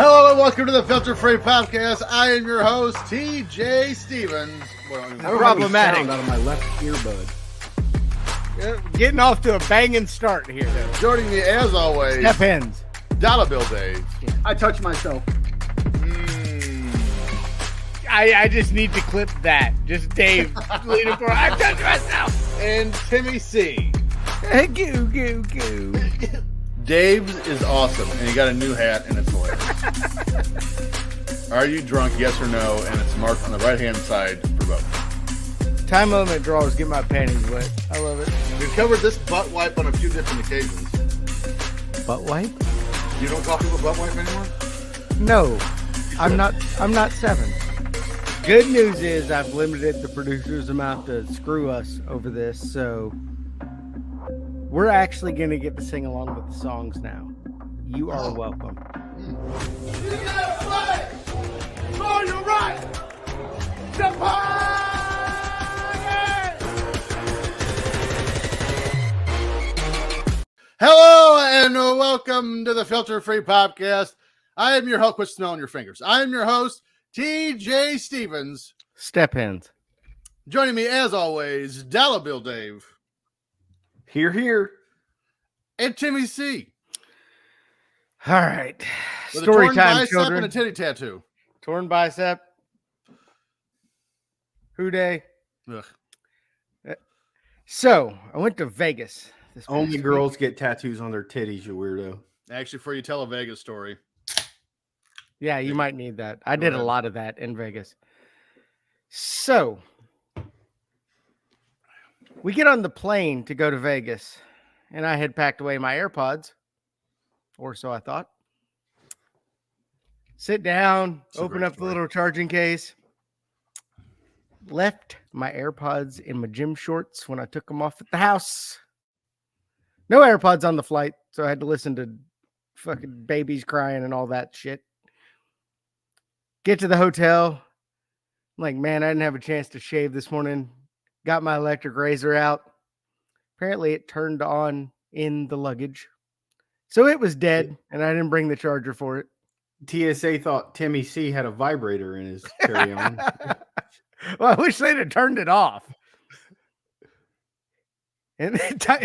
Hello and welcome to the Filter Free Podcast. I am your host, TJ Stevens. Problematic. Out of my left earbud. Getting off to a banging start here, though. Joining me, as always, Step ends. Dollar Bill Dave. I touched myself. I just need to clip that. Just Dave leaning forward. I touched myself. And Timmy C. Goo, goo, goo. Dave's is awesome, and he got a new hat, and it's hilarious. Are you drunk, yes or no? And it's marked on the right-hand side for both. Time limit drawers get my panties wet. I love it. We've covered this butt wipe on a few different occasions. Butt wipe? You don't call people butt wipe anymore? No. I'm not 7. Good news is I've limited the producer's amount to screw us over this, so we're actually going to get to sing along with the songs now. You are welcome. You gotta play for your right to party! Hello and welcome to the Filter Free Podcast. I am your host. Quit smelling your fingers. I am your host, TJ Stevens. Step ends. Joining me, as always, Dollar Bill Dave. Here. And Timmy C. All right. With Story a torn time, bicep children. and a titty tattoo. Torn bicep. Who day? Ugh. So, I went to Vegas. This Only past girls get tattoos on their titties, you weirdo. Actually, before you tell a Vegas story. Yeah, you might need that. I did a ahead. lot of that in Vegas. So, we get on the plane to go to Vegas, and I had packed away my AirPods, or so I thought. Sit down, It's a open great up the story. little charging case. Left my AirPods in my gym shorts when I took them off at the house. No AirPods on the flight, so I had to listen to fucking babies crying and all that shit. Get to the hotel. I'm like, man, I didn't have a chance to shave this morning. Got my electric razor out. Apparently it turned on in the luggage. So it was dead, and I didn't bring the charger for it. TSA thought Timmy C had a vibrator in his carry-on. Well, I wish they'd have turned it off. And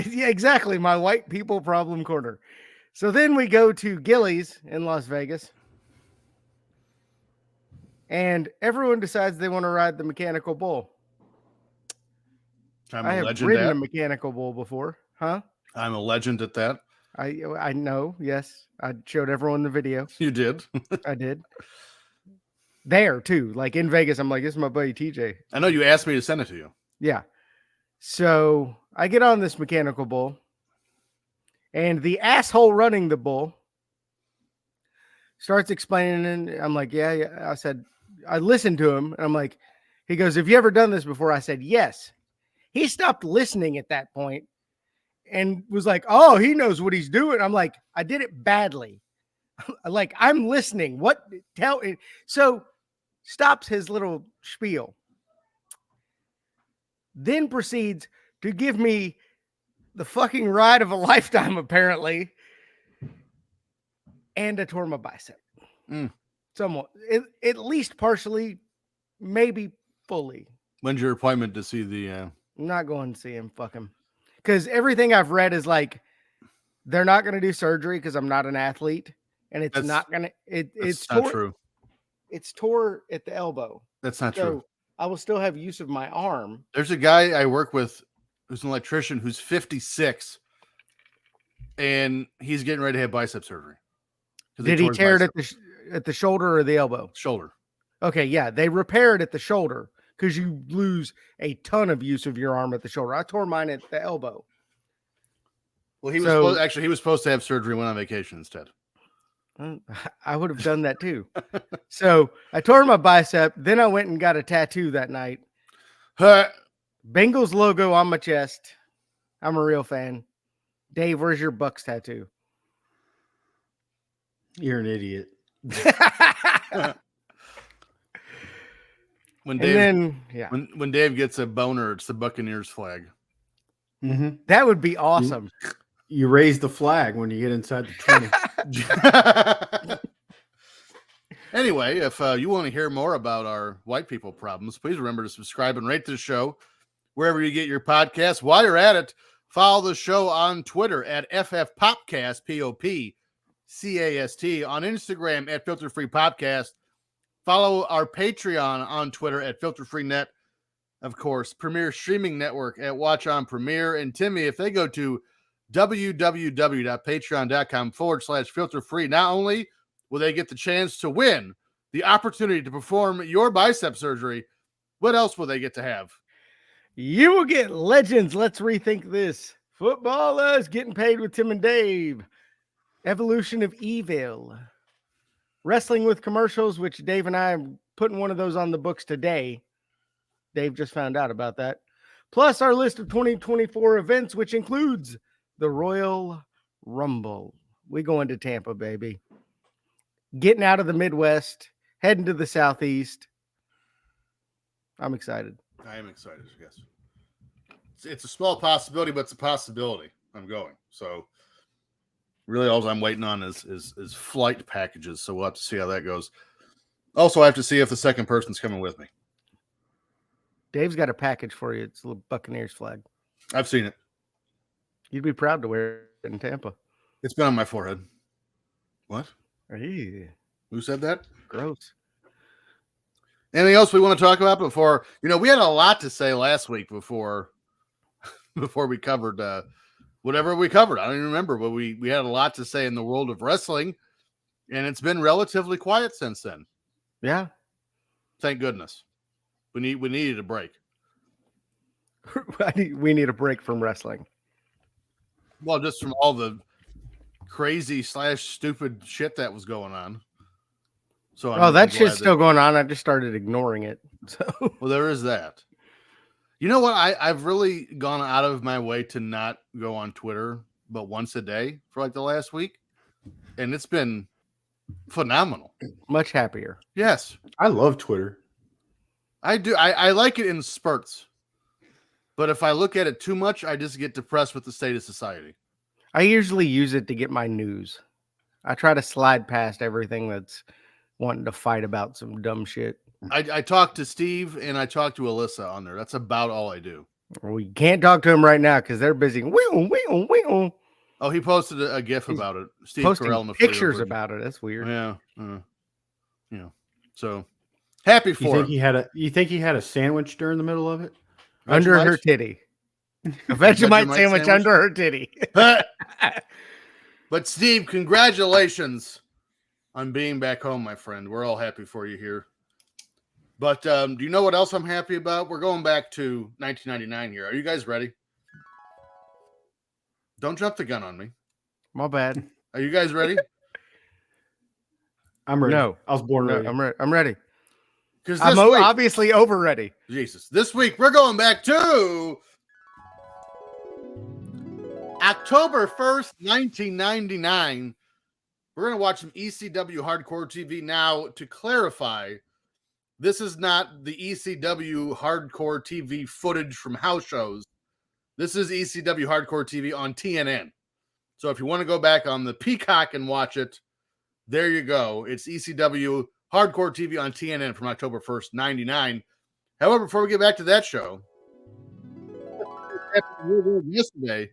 yeah, exactly. My white people problem corner. So then we go to Gillies in Las Vegas. And everyone decides they want to ride the mechanical bull. I'm I a have legend ridden at a mechanical bull before. Huh? I'm a legend at that. I know. Yes. I showed everyone the video. You did. I did. There too. Like in Vegas, I'm like, this is my buddy TJ. I know you asked me to send it to you. Yeah. So I get on this mechanical bull, and the asshole running the bull starts explaining, and I'm like, yeah. I said, I listened to him, and I'm like, he goes, have you ever done this before? I said, yes. He stopped listening at that point and was like, oh, he knows what he's doing. I'm like, I did it badly. Like, I'm listening. What? Tell it. So stops his little spiel. Then proceeds to give me the fucking ride of a lifetime, apparently. And I tore my bicep. Somewhat. At least partially, maybe fully. When's your appointment to see the... I'm not going to see him. Fuck him. Because everything I've read is like, they're not going to do surgery because I'm not an athlete. And it's not going to... It's not true. It's tore at the elbow. That's not So true. I will still have use of my arm. There's a guy I work with who's an electrician who's 56, and he's getting ready to have bicep surgery. Did he tear it at the shoulder or the elbow? Shoulder. Okay, yeah. They repair it at the shoulder because you lose a ton of use of your arm at the shoulder. I tore mine at the elbow. Well, he was he was supposed to have surgery and went on vacation instead. I would have done that too. So I tore my bicep. Then I went and got a tattoo that night. Bengals logo on my chest. I'm a real fan. Dave, where's your Bucks tattoo? You're an idiot. When Dave, then, yeah, when Dave gets a boner, it's the Buccaneers flag. Mm-hmm. that would be awesome. You raise the flag when you get inside the 20. Anyway, if you want to hear more about our white people problems, please remember to subscribe and rate this show wherever you get your podcasts. While you're at it, follow the show on Twitter at ffpopcast, POPCAST, on Instagram at Filter Free Podcast. Follow our Patreon on Twitter at Filter Free Net. Of course, Premier Streaming Network at Watch on Premier. And Timmy, if they go to www.patreon.com/filter free, not only will they get the chance to win the opportunity to perform your bicep surgery, what else will they get to have? You will get Legends. Let's rethink this. Footballers getting paid with Tim and Dave. Evolution of Evil. Wrestling with commercials, which Dave and I are putting one of those on the books today. Dave just found out about that. Plus our list of 2024 events, which includes the Royal Rumble. We going to Tampa, baby. Getting out of the Midwest, heading to the Southeast. I'm excited. I am excited, yes. It's a small possibility, but it's a possibility. I'm going. So really all I'm waiting on is flight packages. So we'll have to see how that goes. Also, I have to see if the second person's coming with me. Dave's got a package for you. It's a little Buccaneers flag. I've seen it. You'd be proud to wear it in Tampa. It's been on my forehead. What? Ew, Who said that? gross. Anything else we want to talk about before? We had a lot to say last week before we covered whatever we covered. I don't even remember, but we had a lot to say in the world of wrestling, and it's been relatively quiet since then. Yeah. Thank goodness. We needed a break. We need a break from wrestling. Well, just from all the crazy / stupid shit that was going on. So that shit's still going on. I just started ignoring it. So well, there is that. You know what? I've really gone out of my way to not go on Twitter but once a day for like the last week. And it's been phenomenal. Much happier. Yes. I love Twitter. I do. I like it in spurts. But if I look at it too much, I just get depressed with the state of society. I usually use it to get my news. I try to slide past everything that's wanting to fight about some dumb shit. I talk to Steve and I talk to Alyssa on there. That's about all I do. We can't talk to them right now because they're busy. Wee-oo. Oh, he posted a GIF about it. Steve Posting Carell in the pictures about it. That's weird. Yeah. So happy for him. You think he had a sandwich during the middle of it? Under her titty. A Vegemite sandwich under her titty. But Steve, congratulations on being back home, my friend. We're all happy for you here. But do you know what else I'm happy about? We're going back to 1999 here. Are you guys ready? Don't jump the gun on me. My bad. Are you guys ready? I'm ready. No. I was born ready. I'm ready. Because I'm obviously over ready. Jesus. This week, we're going back to October 1st, 1999. We're going to watch some ECW Hardcore TV. Now, to clarify, this is not the ECW Hardcore TV footage from house shows. This is ECW Hardcore TV on TNN. So if you want to go back on the Peacock and watch it, there you go. It's ECW Hardcore TV on TNN from October 1st, 99. However, before we get back to that show, yesterday,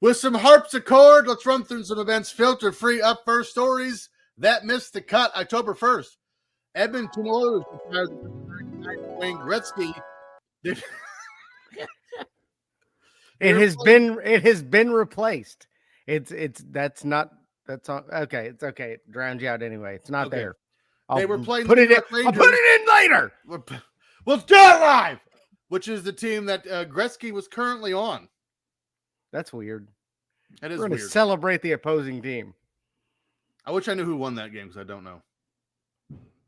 with some harpsichord, let's run through some events. Filter free up first stories that missed the cut. October 1st, Edmonton Oilers retired Wayne Gretzky. It has been replaced. It's okay. It's okay. It drowns you out anyway. It's not there. They were playing. I'll put it in later. We'll do it live, which is the team that Gretzky was currently on. That's weird. That is We're going weird. to celebrate the opposing team. I wish I knew who won that game because I don't know.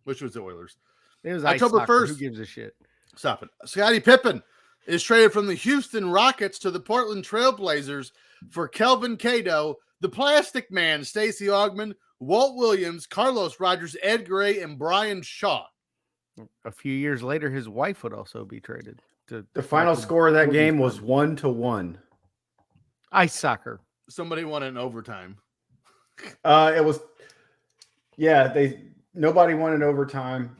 Which was the Oilers. It was October 1st. Who gives a shit? Stop it. Scottie Pippen is traded from the Houston Rockets to the Portland Trailblazers for Kelvin Cato, the Plastic Man, Stacey Augmon, Walt Williams, Carlos Rogers, Ed Gray, and Brian Shaw. A few years later, his wife would also be traded. The final score of that game was 1-1. Ice soccer. Somebody won it in overtime. It was, yeah, Nobody won in overtime.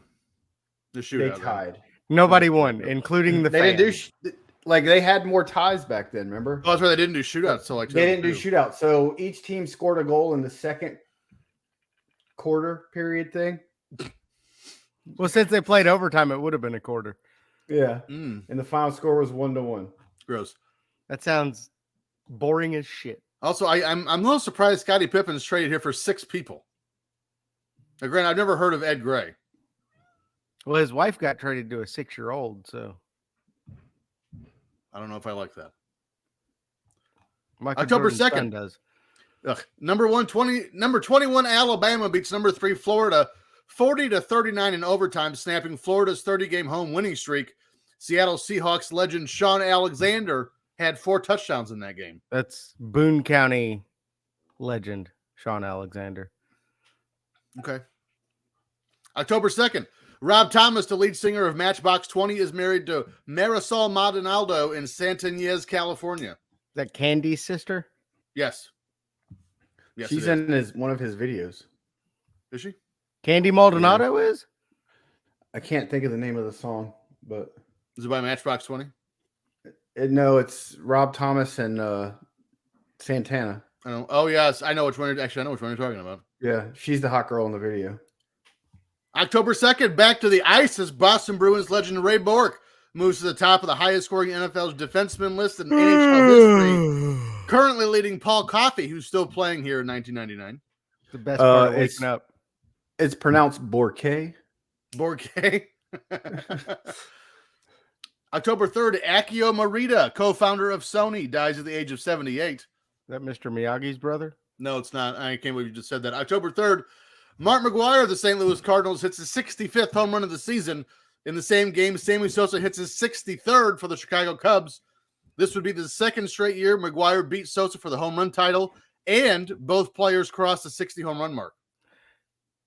The They shootout. tied. Nobody won, including the They didn't fans. do like they had more ties back then. Remember? Oh, that's why they didn't do shootouts. So like They didn't do 2002. shootouts. So each team scored a goal in the second quarter period thing. Well, since they played overtime, it would have been a quarter. Yeah, Mm, and the final score was 1-1. gross. That sounds boring as shit. Also, I'm a little surprised Scottie Pippen's traded here for 6 people. Now, granted, I've never heard of Ed Gray. Well, his wife got traded to a 6-year-old, so I don't know if I like that. Michael October Jordan's 2nd. son does. Number 21 Alabama beats number 3 Florida 40-39 in overtime, snapping Florida's 30-game home winning streak. Seattle Seahawks legend Sean Alexander had 4 touchdowns in that game. That's Boone County legend Sean Alexander. Okay. October 2nd, Rob Thomas, the lead singer of Matchbox 20, is married to Marisol Maldonado in Santa Ynez, California. Is that Candy's sister? Yes. Yes, She's it is. in one of his videos. Is she? Candy Maldonado is? I can't think of the name of the song, but Is it by Matchbox 20? no, it's Rob Thomas and Santana. I don't. Oh yes, I know which one. Actually, I know which one you're talking about. Yeah, she's the hot girl in the video. October 2nd, back to the ice as Boston Bruins legend Ray Bourque moves to the top of the highest scoring NFL defenseman list in NHL history, currently leading Paul Coffey, who's still playing here in 1999. The best part of it's- waking up. It's pronounced Bourque. Bourque. October 3rd, Akio Morita, co-founder of Sony, dies at the age of 78. Is that Mr. Miyagi's brother? No, it's not. I can't believe you just said that. October 3rd, Mark McGuire of the St. Louis Cardinals hits his 65th home run of the season. In the same game, Sammy Sosa hits his 63rd for the Chicago Cubs. This would be the second straight year McGuire beat Sosa for the home run title, and both players crossed the 60 home run mark.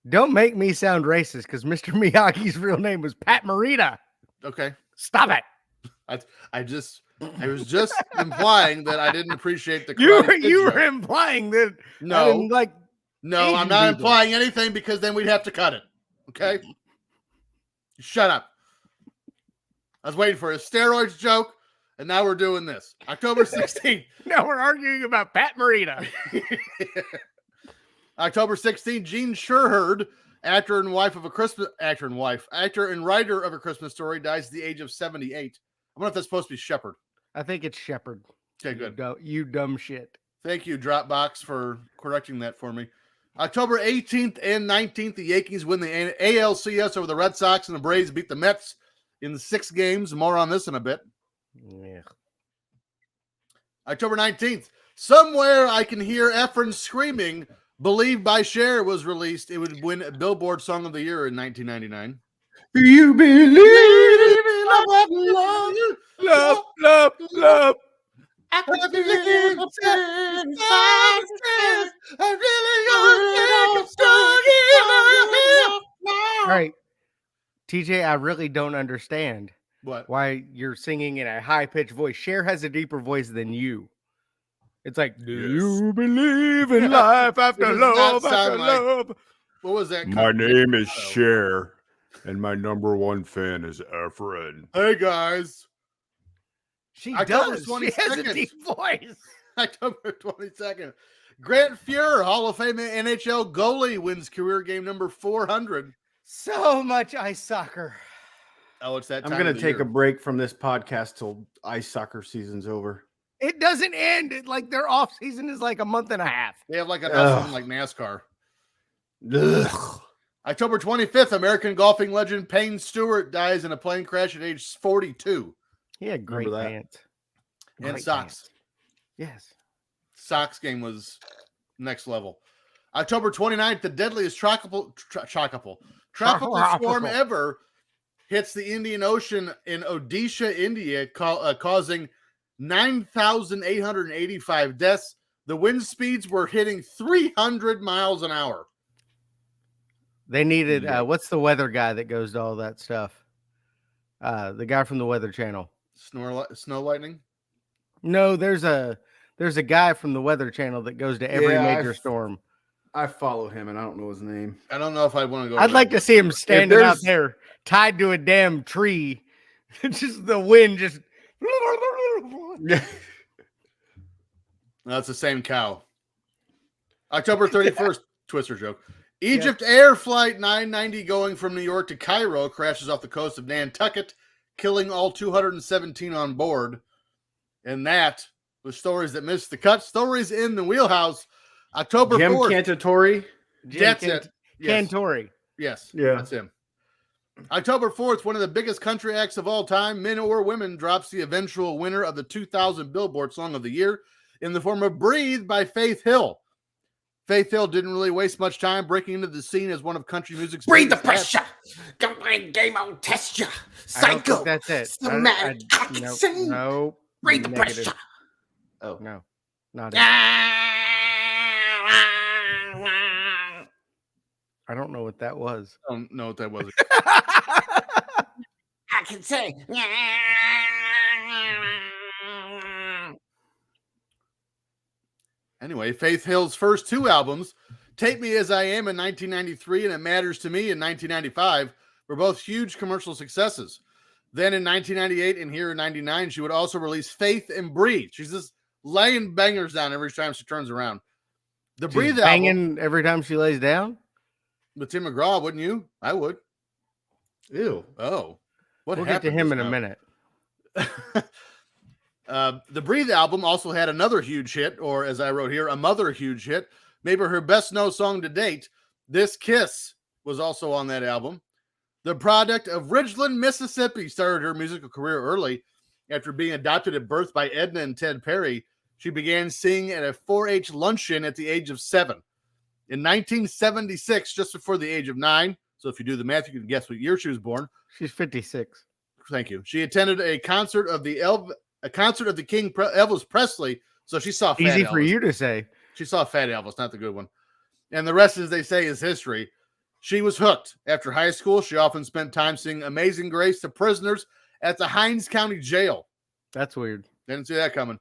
Don't make me sound racist because Mr. Miyagi's real name was Pat Morita. Okay. Stop it. I was just implying that I didn't appreciate the You Karate Kid were joke. implying that I No, didn't like no, Asian I'm not people. implying anything because then we'd have to cut it. Okay? Shut up. I was waiting for a steroids joke, and now we're doing this. October 16th. now we're arguing about Pat Morita. October 16th, Gene Sherherd, actor and writer of A Christmas Story, dies at the age of 78. I wonder if that's supposed to be Shepherd. I think it's Shepard. Okay, good. You dumb shit. Thank you, Dropbox, for correcting that for me. October 18th and 19th, the Yankees win the ALCS over the Red Sox, and the Braves beat the Mets in 6 games. More on this in a bit. Yeah. October 19th, Somewhere I Can Hear Efren Screaming, Believe by Cher was released. It would win Billboard Song of the Year in 1999. You believe Love. All right. TJ, I really don't understand What? why you're singing in a high-pitched voice. Cher has a deeper voice than you. It's like, do Yes. you believe in life after does not love after sound like- love? What was that? My name is Cher, and my number one fan is Efren. Hey, guys. She October does. She has a 22nd. deep voice. October 22nd. Grant Fuhr, Hall of Fame NHL goalie, wins career game number 400. So much ice soccer. Oh, it's that I'm time going of to the take year. a break from this podcast till ice soccer season's over. It doesn't end. Like their off season is like a month and a half. They have like a Ugh. something like NASCAR. Ugh. October 25th, American golfing legend Payne Stewart dies in a plane crash at age 42. He had great Remember that? pants. And Great socks. pants. Yes. Sox game was next level. October 29th, the deadliest tropical storm ever hits the Indian Ocean in Odisha, India, causing 9,885 deaths. The wind speeds were hitting 300 miles an hour. They needed Yeah. what's the weather guy that goes to all that stuff? The guy from the Weather Channel. Snow lightning? No, there's a guy from the Weather Channel that goes to every Yeah, major storm. I follow him, and I don't know his name. I don't know if I want to go. I'd like to see him standing out there's- there tied to a damn tree. Just the wind just. That's the same cow. October 31st, Twister joke. Egypt Air Flight 990 going from New York to Cairo crashes off the coast of Nantucket, killing all 217 on board. And that was stories that missed the cut. Stories in the wheelhouse. October Jim 4th. Cantatori. That's it. Yes. Cantori. Yes. Yeah. That's him. October 4th, one of the biggest country acts of all time, men or women, drops the eventual winner of the 2000 Billboard Song of the Year in the form of Breathe by Faith Hill. Faith Hill didn't really waste much time breaking into the scene as one of country music's Breathe the biggest acts. pressure. Come play game on test ya. I don't Psycho. think that's it. Somatic Atkinson. No. Breathe the Negative. pressure. Oh, No. Not it. I don't know what that was. I don't know what that was. I can sing. Anyway, Faith Hill's first two albums, Take Me As I Am in 1993 and It Matters to Me in 1995, were both huge commercial successes. Then in 1998 and here in 99, she would also release Faith and Breathe. She's just laying bangers down every time she turns around. The She's Breathe album banging every time she lays down. with Tim McGraw, wouldn't you? I would. ew. Oh, what We'll get to happened him just in a now? minute. The Breathe album also had another huge hit, or as I wrote here, a mother huge hit, maybe her best known song to date. This Kiss was also on that album. The product of Ridgeland, Mississippi, started her musical career early. After being adopted at birth by Edna and Ted Perry, she began singing at a 4-H luncheon at the age of 7. In 1976, just before the age of 9, so if you do the math, you can guess what year she was born. She's 56. Thank you. She attended a concert of the King Elvis Presley, so she saw Fat Easy Elvis. for you to say. She saw Fat Elvis, not the good one. And the rest, as they say, is history. She was hooked. After high school, she often spent time singing Amazing Grace to prisoners at the Hines County Jail. That's weird. Didn't see that coming.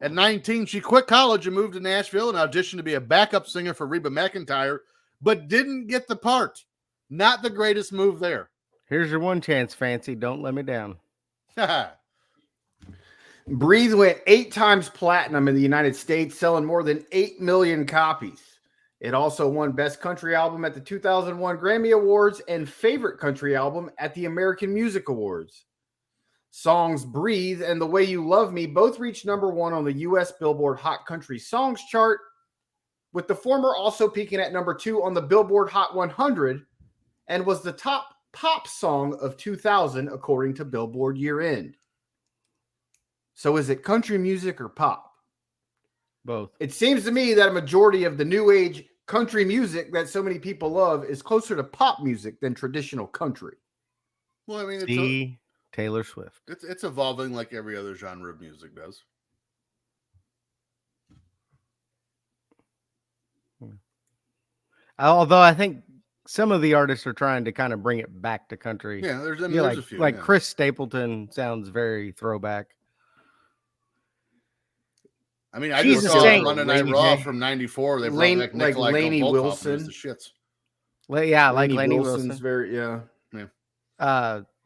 At 19, she quit college and moved to Nashville and auditioned to be a backup singer for Reba McEntire, but didn't get the part. Not the greatest move there. Here's your one chance, Fancy. Don't let me down. Breathe went 8 times platinum in the United States, selling more than 8 million copies. It also won Best Country Album at the 2001 Grammy Awards and Favorite Country Album at the American Music Awards. Songs Breathe and The Way You Love Me both reached #1 on the U.S. Billboard Hot Country Songs chart, with the former also peaking at #2 on the Billboard Hot 100 and was the top pop song of 2000 according to Billboard Year End. So is it country music or pop? Both. It seems to me that a majority of the new age country music that so many people love is closer to pop music than traditional country. Well, I mean, See Taylor Swift. it's evolving like every other genre of music does. Although I think some of the artists are trying to kind of bring it back to country. Yeah, there's, I mean, Yeah, there's like, a few. like yeah. Chris Stapleton sounds very throwback. I mean, I She's just a saw saint, Monday Night Lainey Raw J. from '94. They brought Lane- back like Nikolai Lainey Goldkopf, Wilson. who's the shits. Yeah, like Lainey Wilson's Wilson. very, yeah.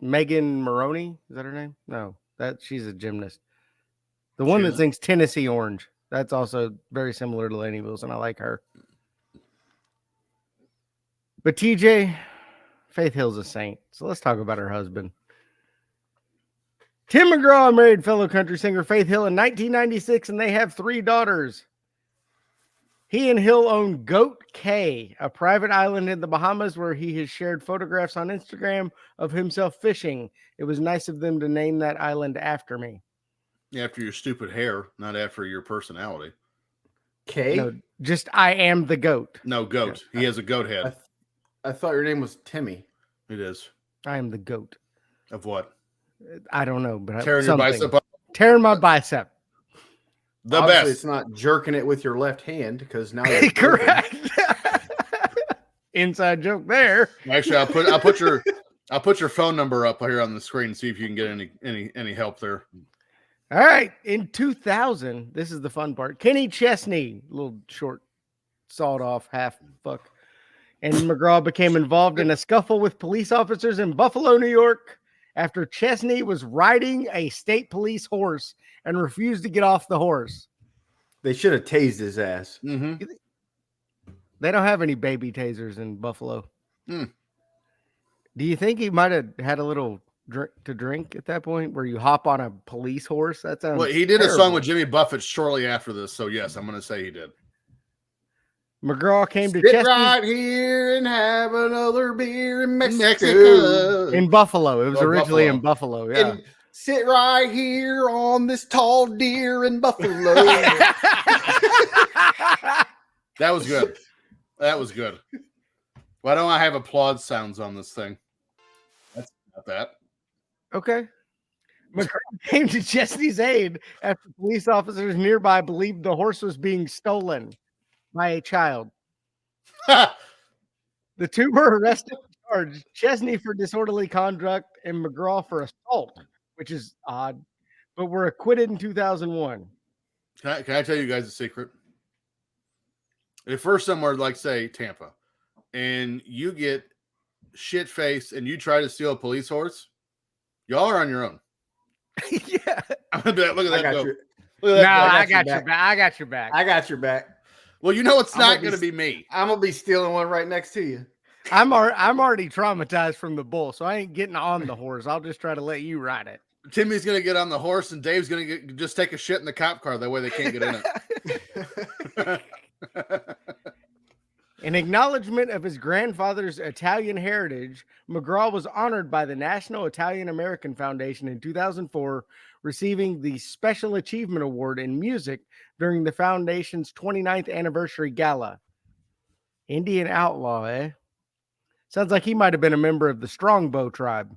Megan Maroney, is that her name? No, she's a gymnast. The one She that is? sings Tennessee Orange. That's also very similar to Lainey Wilson. I like her. But TJ, Faith Hill's a saint. So let's talk about her husband. Tim McGraw married fellow country singer Faith Hill in 1996, and they have 3 daughters. He and Hill own Goat Cay, a private island in the Bahamas where he has shared photographs on Instagram of himself fishing. It was nice of them to name that island after me. After your stupid hair, not after your personality. K? No, just I am the goat. No, goat. He has a goat head. I thought your name was Timmy. It is. I am the goat. Of what? I don't know, but Tearing your something. bicep up. Tearing my bicep. The Obviously, best. it's not jerking it with your left hand because now you're Correct. Inside joke there. Actually, I'll put your phone number up here on the screen and see if you can get any help there. All right. In 2000, this is the fun part. Kenny Chesney, little short sawed off half fuck. And McGraw became involved in a scuffle with police officers in Buffalo, New York, after Chesney was riding a state police horse and refused to get off the horse. They should have tased his ass. Mm-hmm. They don't have any baby tasers in Buffalo. Hmm. Do you think he might have had a little drink at that point where you hop on a police horse? That sounds Well, he did a terrible. song with Jimmy Buffett shortly after this, so yes, I'm going to say he did. McGraw came to Sit Chesney right here and have another beer in Mexico. in Buffalo. It was Oh, originally Buffalo. in Buffalo. Yeah. And sit right here on this tall deer in Buffalo. That was good. That was good. Why don't I have applause sounds on this thing? That's not that. Okay. McGraw came to Chesney's aid after police officers nearby believed the horse was being stolen by a child. The two were arrested and charged, Chesney for disorderly conduct and McGraw for assault, which is odd, but were acquitted in 2001. Can I tell you guys a secret? If we're somewhere like, say, Tampa, and you get shit-faced and you try to steal a police horse, y'all are on your own. Yeah. I'm gonna be like, look at I that got go. you. Look at that go. I got your back. I got your back. I got your back. Well, you know it's I'm not gonna going to be- be me. I'm gonna be stealing one right next to you. I'm already traumatized from the bull, so I ain't getting on the horse. I'll just try to let you ride it. Timmy's going to get on the horse, and Dave's going to just take a shit in the cop car. That way they can't get in it. In acknowledgement of his grandfather's Italian heritage, McGraw was honored by the National Italian American Foundation in 2004, receiving the Special Achievement Award in Music during the foundation's 29th anniversary gala. Indian outlaw, eh? Sounds like he might have been a member of the Strongbow tribe.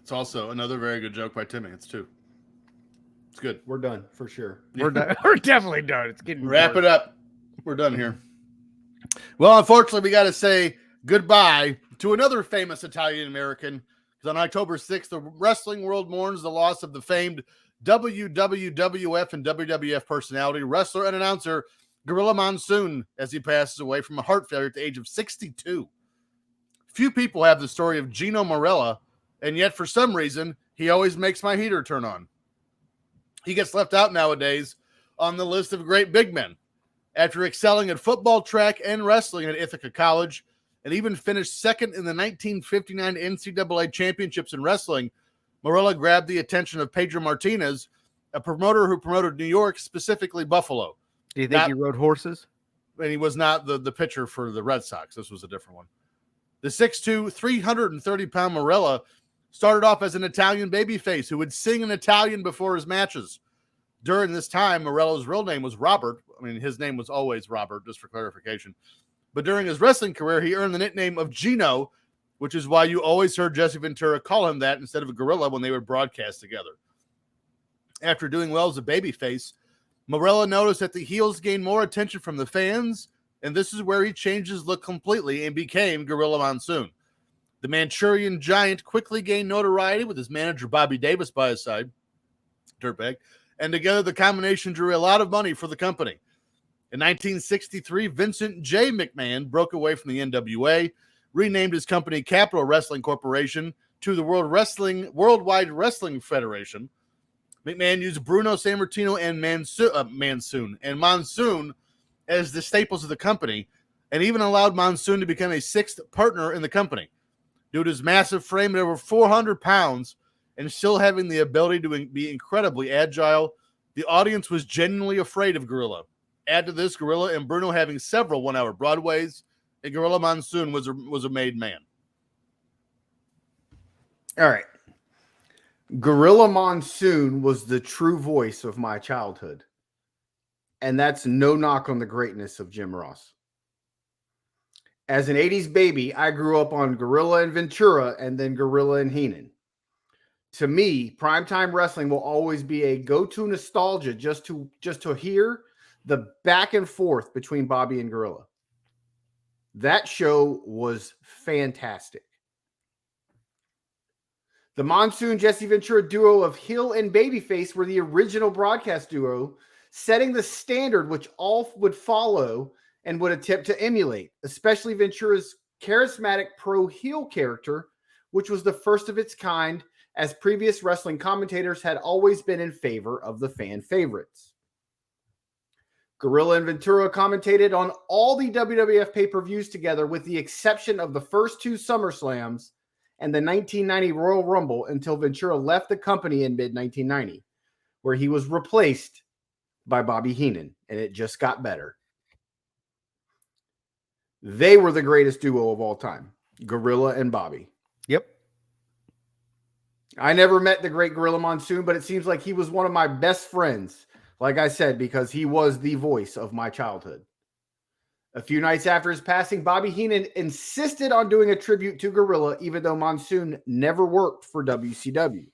It's also another very good joke by Timmy. It's two. It's good. We're done for sure. We're done. We're definitely done. It's getting Wrap dark. it up. We're done here. Well, unfortunately, we got to say goodbye to another famous Italian American. Because on October 6th, the wrestling world mourns the loss of the famed WWF and WWF personality, wrestler, and announcer Gorilla Monsoon as he passes away from a heart failure at the age of 62. Few people have the story of Gino Morella, and yet for some reason, he always makes my heater turn on. He gets left out nowadays on the list of great big men. After excelling at football, track, and wrestling at Ithaca College, and even finished second in the 1959 NCAA championships in wrestling, Morella grabbed the attention of Pedro Martinez, a promoter who promoted New York, specifically Buffalo. Do you think he rode horses? And he was not the pitcher for the Red Sox. This was a different one. The 6'2", 330-pound Morella started off as an Italian babyface who would sing in Italian before his matches. During this time, Morella's real name was Robert. I mean, his name was always Robert, just for clarification. But during his wrestling career, he earned the nickname of Gino, which is why you always heard Jesse Ventura call him that instead of a gorilla when they would broadcast together. After doing well as a babyface, Morella noticed that the heels gained more attention from the fans, and this is where he changed his look completely and became Gorilla Monsoon. The Manchurian Giant quickly gained notoriety with his manager Bobby Davis by his side, dirtbag, and together the combination drew a lot of money for the company. In 1963, Vincent J. McMahon broke away from the NWA, renamed his company Capital Wrestling Corporation to the Worldwide Wrestling Federation. McMahon used Bruno Sammartino and Monsoon as the staples of the company, and even allowed Monsoon to become a sixth partner in the company. Due to his massive frame at over 400 pounds and still having the ability to be incredibly agile, the audience was genuinely afraid of Gorilla. Add to this, Gorilla and Bruno having several one-hour Broadways, and Gorilla Monsoon was a made man. All right. Gorilla Monsoon was the true voice of my childhood. And that's no knock on the greatness of Jim Ross. As an 80s baby, I grew up on Gorilla and Ventura and then Gorilla and Heenan. To me, primetime wrestling will always be a go-to nostalgia just to hear the back and forth between Bobby and Gorilla. That show was fantastic. The Monsoon Jesse Ventura duo of heel and babyface were the original broadcast duo, setting the standard which all would follow and would attempt to emulate, especially Ventura's charismatic pro-heel character, which was the first of its kind, as previous wrestling commentators had always been in favor of the fan favorites. Gorilla and Ventura commentated on all the WWF pay-per-views together with the exception of the first 2 SummerSlams and the 1990 Royal Rumble until Ventura left the company in mid-1990, where he was replaced by Bobby Heenan, and it just got better. They were the greatest duo of all time, Gorilla and Bobby. Yep. I never met the great Gorilla Monsoon, but it seems like he was one of my best friends, like I said, because he was the voice of my childhood. A few nights after his passing, Bobby Heenan insisted on doing a tribute to Gorilla, even though Monsoon never worked for WCW.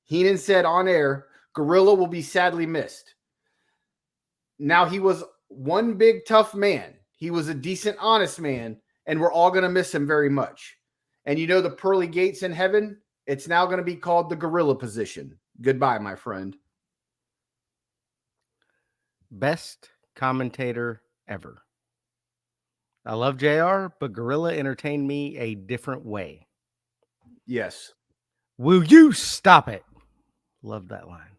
Heenan said on air, Gorilla will be sadly missed. Now, he was one big tough man. He was a decent, honest man, and we're all going to miss him very much. And you know the pearly gates in heaven? It's now going to be called the Gorilla position. Goodbye, my friend. Best commentator ever. I love JR, but Gorilla entertained me a different way. Yes. Will you stop it? Love that line.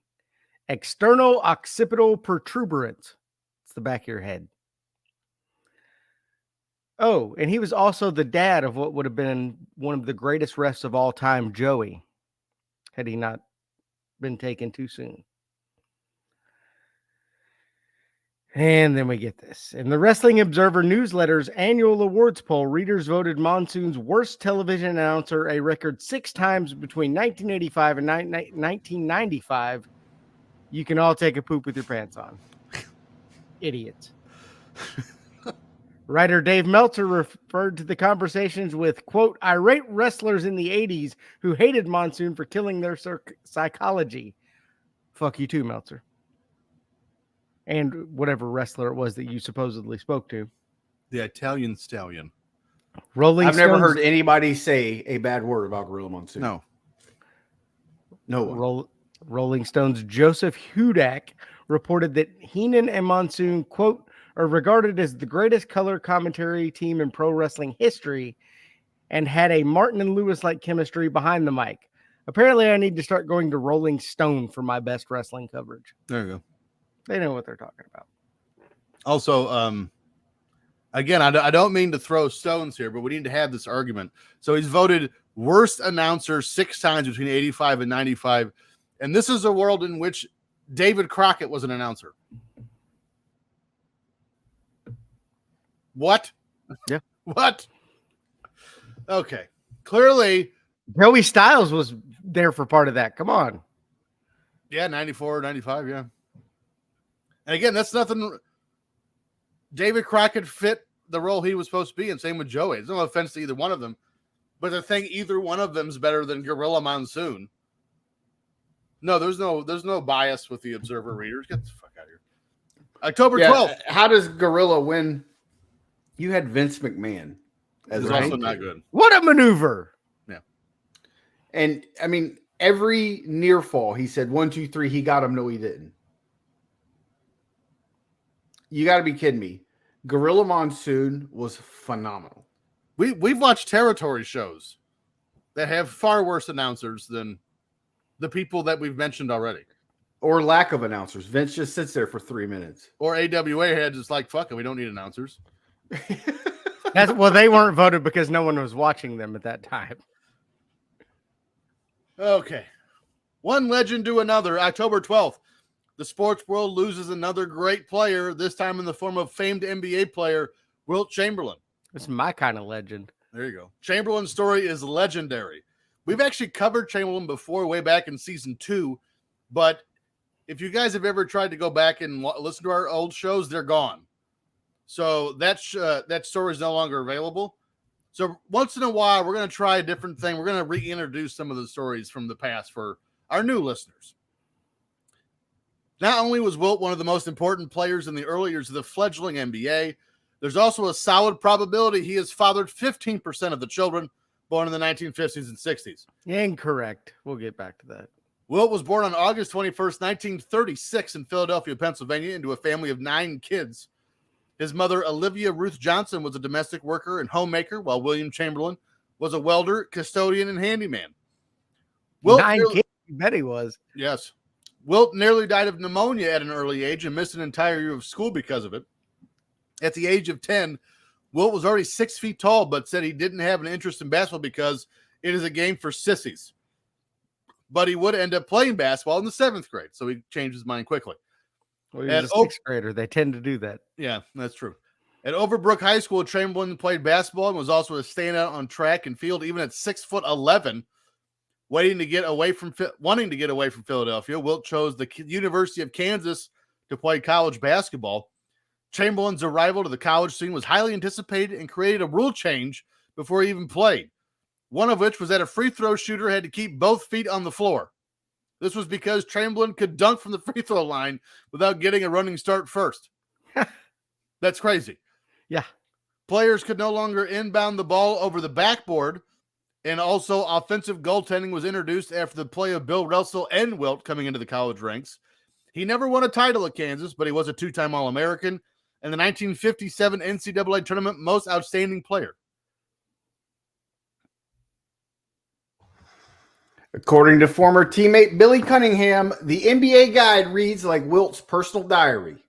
External occipital protuberance. It's the back of your head. Oh, and he was also the dad of what would have been one of the greatest refs of all time, Joey, had he not been taken too soon. And then we get this. In the Wrestling Observer newsletter's annual awards poll, readers voted Monsoon's worst television announcer a record 6 times between 1985 and 1995. You can all take a poop with your pants on. Idiots. Writer Dave Meltzer referred to the conversations with, quote, irate wrestlers in the 80s who hated Monsoon for killing their psychology. Fuck you too, Meltzer. And whatever wrestler it was that you supposedly spoke to. The Italian Stallion. I've never heard anybody say a bad word about Gorilla Monsoon. No. No one. Rolling Stone's Joseph Hudak reported that Heenan and Monsoon, quote, are regarded as the greatest color commentary team in pro wrestling history and had a Martin and Lewis-like chemistry behind the mic. Apparently, I need to start going to Rolling Stone for my best wrestling coverage. There you go. They know what they're talking about. Also, again, I don't mean to throw stones here, but we need to have this argument. So he's voted worst announcer 6 times between 85 and 95. And this is a world in which David Crockett was an announcer. What? Yeah. What? Okay. Clearly, Joey Styles was there for part of that. Come on. yeah, 94, 95, yeah. And again, that's nothing. David Crockett fit the role he was supposed to be, and same with Joey. There's no offense to either one of them, but to think either one of them is better than Gorilla Monsoon. No, there's no bias with the Observer readers. Get the fuck out of here. October 12th. How does Gorilla win? You had Vince McMahon as It's a also commentator. not good. What a maneuver. Yeah. And I mean, every near fall, he said 1, 2, 3. He got him. No, he didn't. You got to be kidding me. Gorilla Monsoon was phenomenal. We've watched territory shows that have far worse announcers than the people that we've mentioned already. Or lack of announcers. Vince just sits there for 3 minutes. Or AWA heads is like, fuck it, we don't need announcers. Well, they weren't voted because no one was watching them at that time. Okay. One legend to another. October 12th. The sports world loses another great player, this time in the form of famed NBA player Wilt Chamberlain. This is my kind of legend. There you go. Chamberlain's story is legendary. We've actually covered Chamberlain before, way back in season 2, but if you guys have ever tried to go back and listen to our old shows, they're gone. So that story is no longer available. So once in a while, we're going to try a different thing. We're going to reintroduce some of the stories from the past for our new listeners. Not only was Wilt one of the most important players in the early years of the fledgling NBA, there's also a solid probability he has fathered 15% of the children born in the 1950s and 60s. Incorrect. We'll get back to that. Wilt was born on August 21st, 1936 in Philadelphia, Pennsylvania, into a family of 9 kids. His mother, Olivia Ruth Johnson, was a domestic worker and homemaker, while William Chamberlain was a welder, custodian, and handyman. Wilt 9 kids. You bet he was. Yes. Wilt nearly died of pneumonia at an early age and missed an entire year of school because of it. At the age of 10, Wilt was already 6 feet tall, but said he didn't have an interest in basketball because it is a game for sissies. But he would end up playing basketball in the 7th grade, so he changed his mind quickly. Well, he was a 6th grader. They tend to do that. Yeah, that's true. At Overbrook High School, Chamberlain played basketball and was also a standout on track and field, even at 6'11". Wanting to get away from Philadelphia, Wilt chose the University of Kansas to play college basketball. Chamberlain's arrival to the college scene was highly anticipated and created a rule change before he even played. One of which was that a free throw shooter had to keep both feet on the floor. This was because Chamberlain could dunk from the free throw line without getting a running start first. That's crazy. Yeah. Players could no longer inbound the ball over the backboard, and also offensive goaltending was introduced after the play of Bill Russell and Wilt coming into the college ranks. He never won a title at Kansas, but he was a 2-time All-American and the 1957 NCAA tournament most outstanding player. According to former teammate Billy Cunningham, the NBA guide reads like Wilt's personal diary.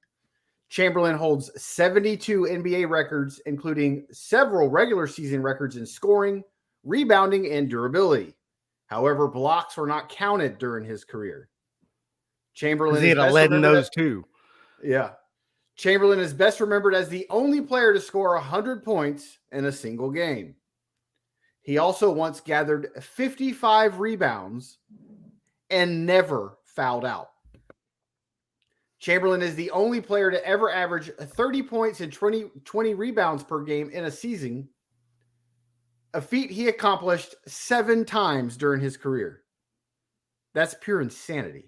Chamberlain holds 72 NBA records, including several regular season records in scoring, rebounding, and durability. However, blocks were not counted during his career. Chamberlain he had led in those too. Yeah. Chamberlain is best remembered as the only player to score 100 points in a single game. He also once gathered 55 rebounds and never fouled out. Chamberlain is the only player to ever average 30 points and 20 rebounds per game in a season, a feat he accomplished 7 times during his career. That's pure insanity.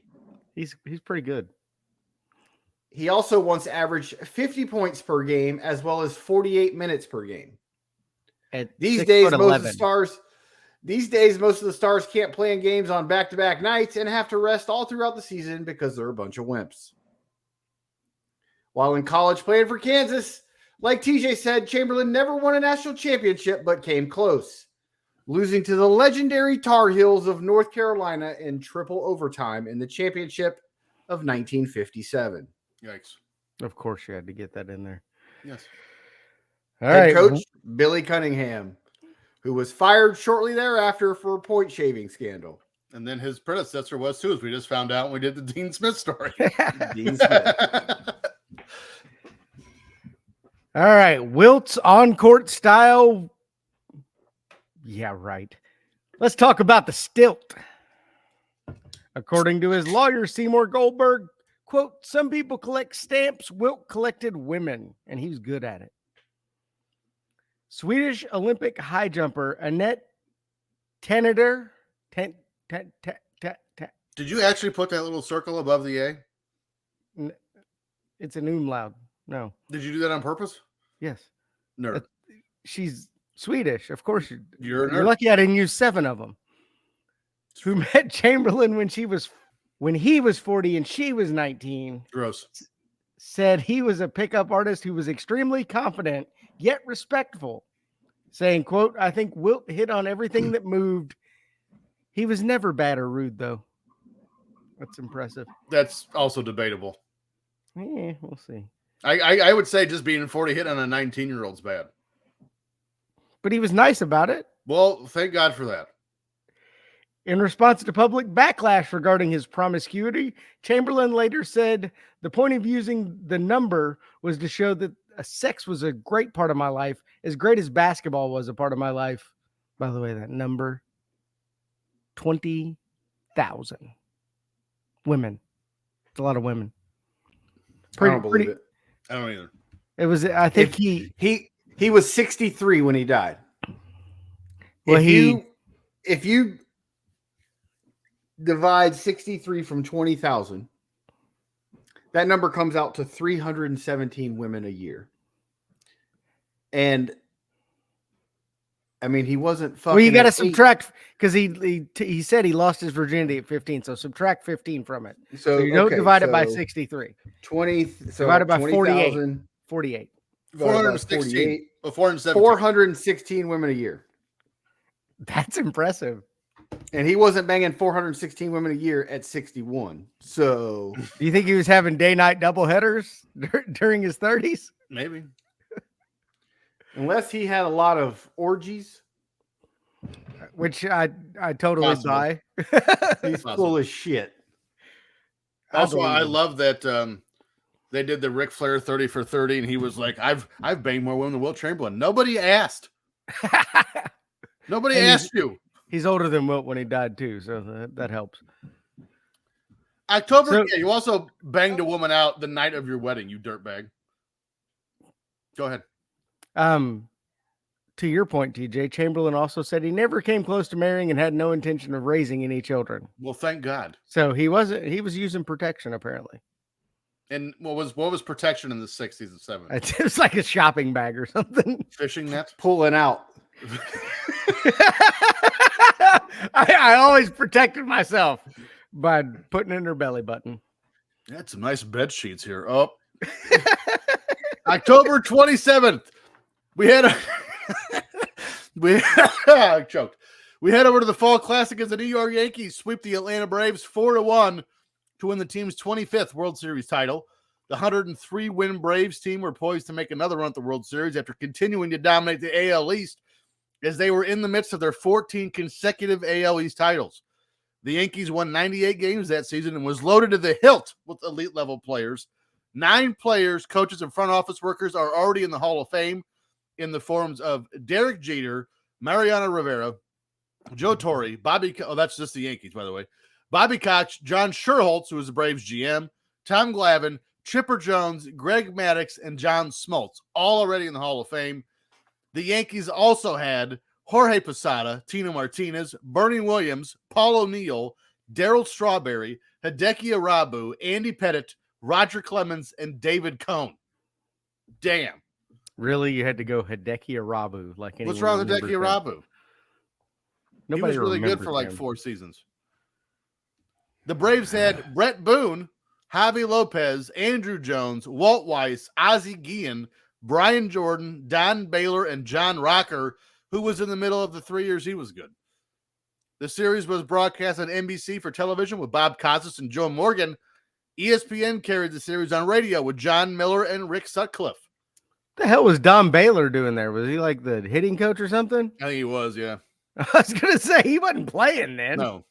He's pretty good. He also once averaged 50 points per game as well as 48 minutes per game. These days, most of the stars can't play in games on back-to-back nights and have to rest all throughout the season because they're a bunch of wimps. While in college playing for Kansas, like TJ said, Chamberlain never won a national championship but came close, losing to the legendary Tar Heels of North Carolina in triple overtime in the championship of 1957. Yikes. Of course you had to get that in there. Yes. All Head right. coach Billy Cunningham, who was fired shortly thereafter for a point shaving scandal. And then his predecessor was too, as we just found out when we did the Dean Smith story. Dean Smith. All right. Wilt's on-court style. Yeah, right. Let's talk about the stilt. According to his lawyer, Seymour Goldberg, quote, some people collect stamps. Wilt collected women, and he was good at it. Swedish Olympic high jumper Annette Teneder. Did you actually put that little circle above the A? It's an umlaut. No. Did you do that on purpose? Yes. Nerd. She's Swedish. Of course. You're a nerd. You're lucky I didn't use 7 of them. Who met Chamberlain when he was 40 and she was 19. Gross. Said he was a pickup artist who was extremely confident yet respectful, saying, quote, I think Wilt hit on everything that moved. He was never bad or rude, though. That's impressive. That's also debatable. Yeah, we'll see. I would say just being 40 hit on a 19-year-old's bad. But he was nice about it. Well, thank God for that. In response to public backlash regarding his promiscuity, Chamberlain later said, the point of using the number was to show that sex was a great part of my life, as great as basketball was a part of my life. By the way, that number, 20,000 women. It's a lot of women. I don't believe it. I don't either. It was, I think he was 63 when he died. Well, if you divide 63 from 20,000, that number comes out to 317 women a year. And I mean, he wasn't fucking. Well, you got to at 8. subtract because he said he lost his virginity at 15. So subtract 15 from it. So you don't okay, divide it by so 63. 20. So Divided by 20,000 48. divided by 416. 48. 417. 416 women a year. That's impressive. And he wasn't banging 416 women a year at 61. So Do you think he was having day-night double headers during his 30s? Maybe. unless he had a lot of orgies, Which I totally Possible. buy. he's Possible. full of shit. Also, believe I him. love that they did the Ric Flair 30 for 30, and he was like, I've banged more women than Wilt Chamberlain. Nobody asked. Nobody And asked you. He's older than Wilt when he died too, so that helps. October, So- yeah, you also banged a woman out the night of your wedding, you dirtbag. Go ahead. To your point, TJ, Chamberlain also said he never came close to marrying and had no intention of raising any children. Well, thank God. So he was using protection apparently. And what was protection in the 60s and 70s? It was like a shopping bag or something. Fishing net? Pulling out. I always protected myself by putting it in her belly button. Had some nice bed sheets here. Oh. October 27th. We had I choked. We head over to the Fall Classic as the New York Yankees sweep the Atlanta Braves 4-1 to win the team's 25th World Series title. The 103-win Braves team were poised to make another run at the World Series after continuing to dominate the AL East as they were in the midst of their 14 consecutive AL East titles. The Yankees won 98 games that season and was loaded to the hilt with elite-level players. 9 players, coaches, and front office workers are already in the Hall of Fame in the forms of Derek Jeter, Mariano Rivera, Joe Torre, that's just the Yankees, by the way, Bobby Koch, John Sherholtz, who was the Braves GM, Tom Glavine, Chipper Jones, Greg Maddux, and John Smoltz, all already in the Hall of Fame. The Yankees also had Jorge Posada, Tino Martinez, Bernie Williams, Paul O'Neill, Darryl Strawberry, Hideki Arabu, Andy Pettitte, Roger Clemens, and David Cohn. Damn. Really, you had to go Hideki Arabu. Like What's wrong with Hideki Arabu? He was really good for like 4 seasons. The Braves had Brett Boone, Javi Lopez, Andrew Jones, Walt Weiss, Ozzie Guillen, Brian Jordan, Don Baylor, and John Rocker, who was in the middle of the 3 years he was good. The series was broadcast on NBC for television with Bob Costas and Joe Morgan. ESPN carried the series on radio with John Miller and Rick Sutcliffe. What the hell was Don Baylor doing there? Was he like the hitting coach or something? I think he was, yeah. I was going to say he wasn't playing then. No.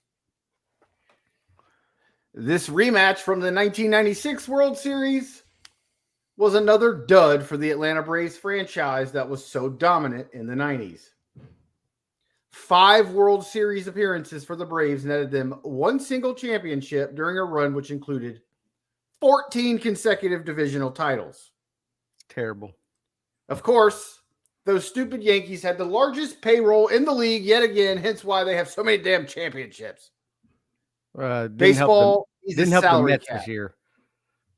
This rematch from the 1996 World Series was another dud for the Atlanta Braves franchise that was so dominant in the 90s. 5 World Series appearances for the Braves netted them 1 single championship during a run which included 14 consecutive divisional titles. Terrible. Of course, those stupid Yankees had the largest payroll in the league yet again, hence why they have so many damn championships. Baseball didn't help the Mets this year.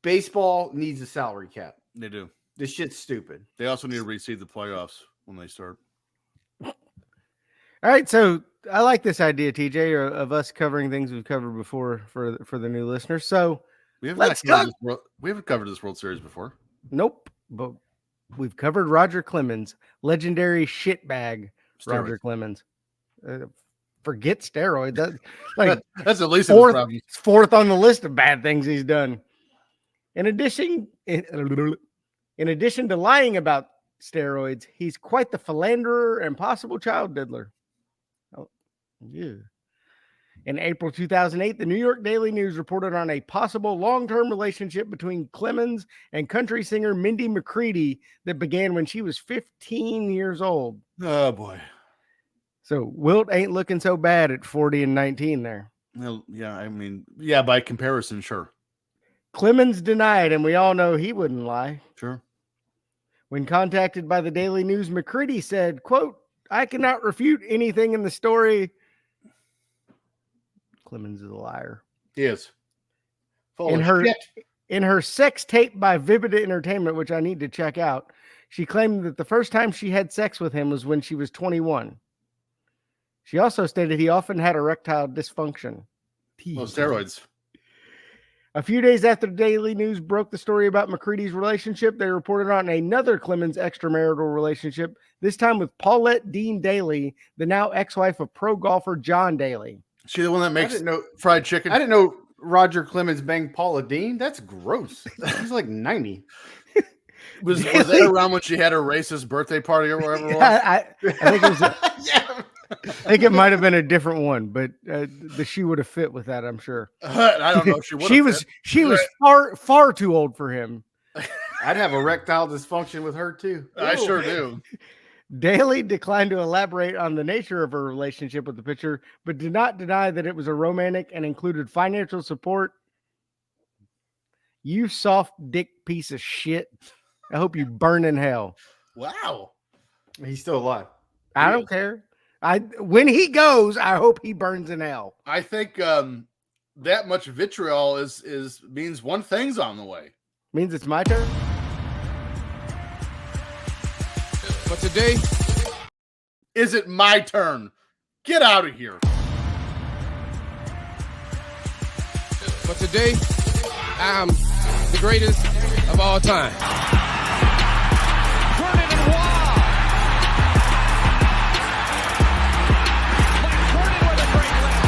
Baseball needs a salary cap. They do. This shit's stupid. They also need to reseed the playoffs when they start. All right, so I like this idea, TJ, of us covering things we've covered before for the new listeners. So We haven't Let's covered this World Series before. nope, but we've covered Roger Clemens, legendary shitbag Roger Steroids. Clemens. Forget steroids. That's like That's at least fourth, problem. fourth on the list of bad things he's done. In addition to lying about steroids, he's quite the philanderer and possible child diddler. Oh, yeah. In April 2008, the New York Daily News reported on a possible long-term relationship between Clemens and country singer Mindy McCready that began when she was 15 years old. Oh boy. So Wilt ain't looking so bad at 40 and 19 there. Well, yeah, I mean, yeah, by comparison, sure. Clemens denied, and we all know he wouldn't lie. Sure. When contacted by the Daily News, McCready said, quote, "I cannot refute anything in the story." Clemens is a liar. He is. Full In of her shit. in her sex tape by Vivid Entertainment, which I need to check out, She claimed that the first time she had sex with him was when she was 21. She also stated he often had erectile dysfunction. Well, steroids. A few days after the Daily News broke the story about McCready's relationship, they reported on another Clemens extramarital relationship, this time with Paulette Dean Daly, the now ex-wife of pro golfer John Daly. She the one that I makes didn't know. fried chicken? I didn't know Roger Clemens banged Paula Dean. That's gross. He's like 90. Was that around when she had her racist birthday party or whatever it was? I think it was. Yeah. I think it might have been a different one, but the she would have fit with that. I'm sure. I don't know if she would. She was far too old for him. I'd have erectile dysfunction with her too. I sure do. Daly declined to elaborate on the nature of her relationship with the pitcher, but did not deny that it was a romantic and included financial support. You soft dick piece of shit. I hope you burn in hell. Wow. He's still alive. I don't care. When he goes, I hope he burns in hell. I think that much vitriol means one thing's on the way. Means it's my turn. But today, Is it my turn? Get out of here. I'm the greatest of all time.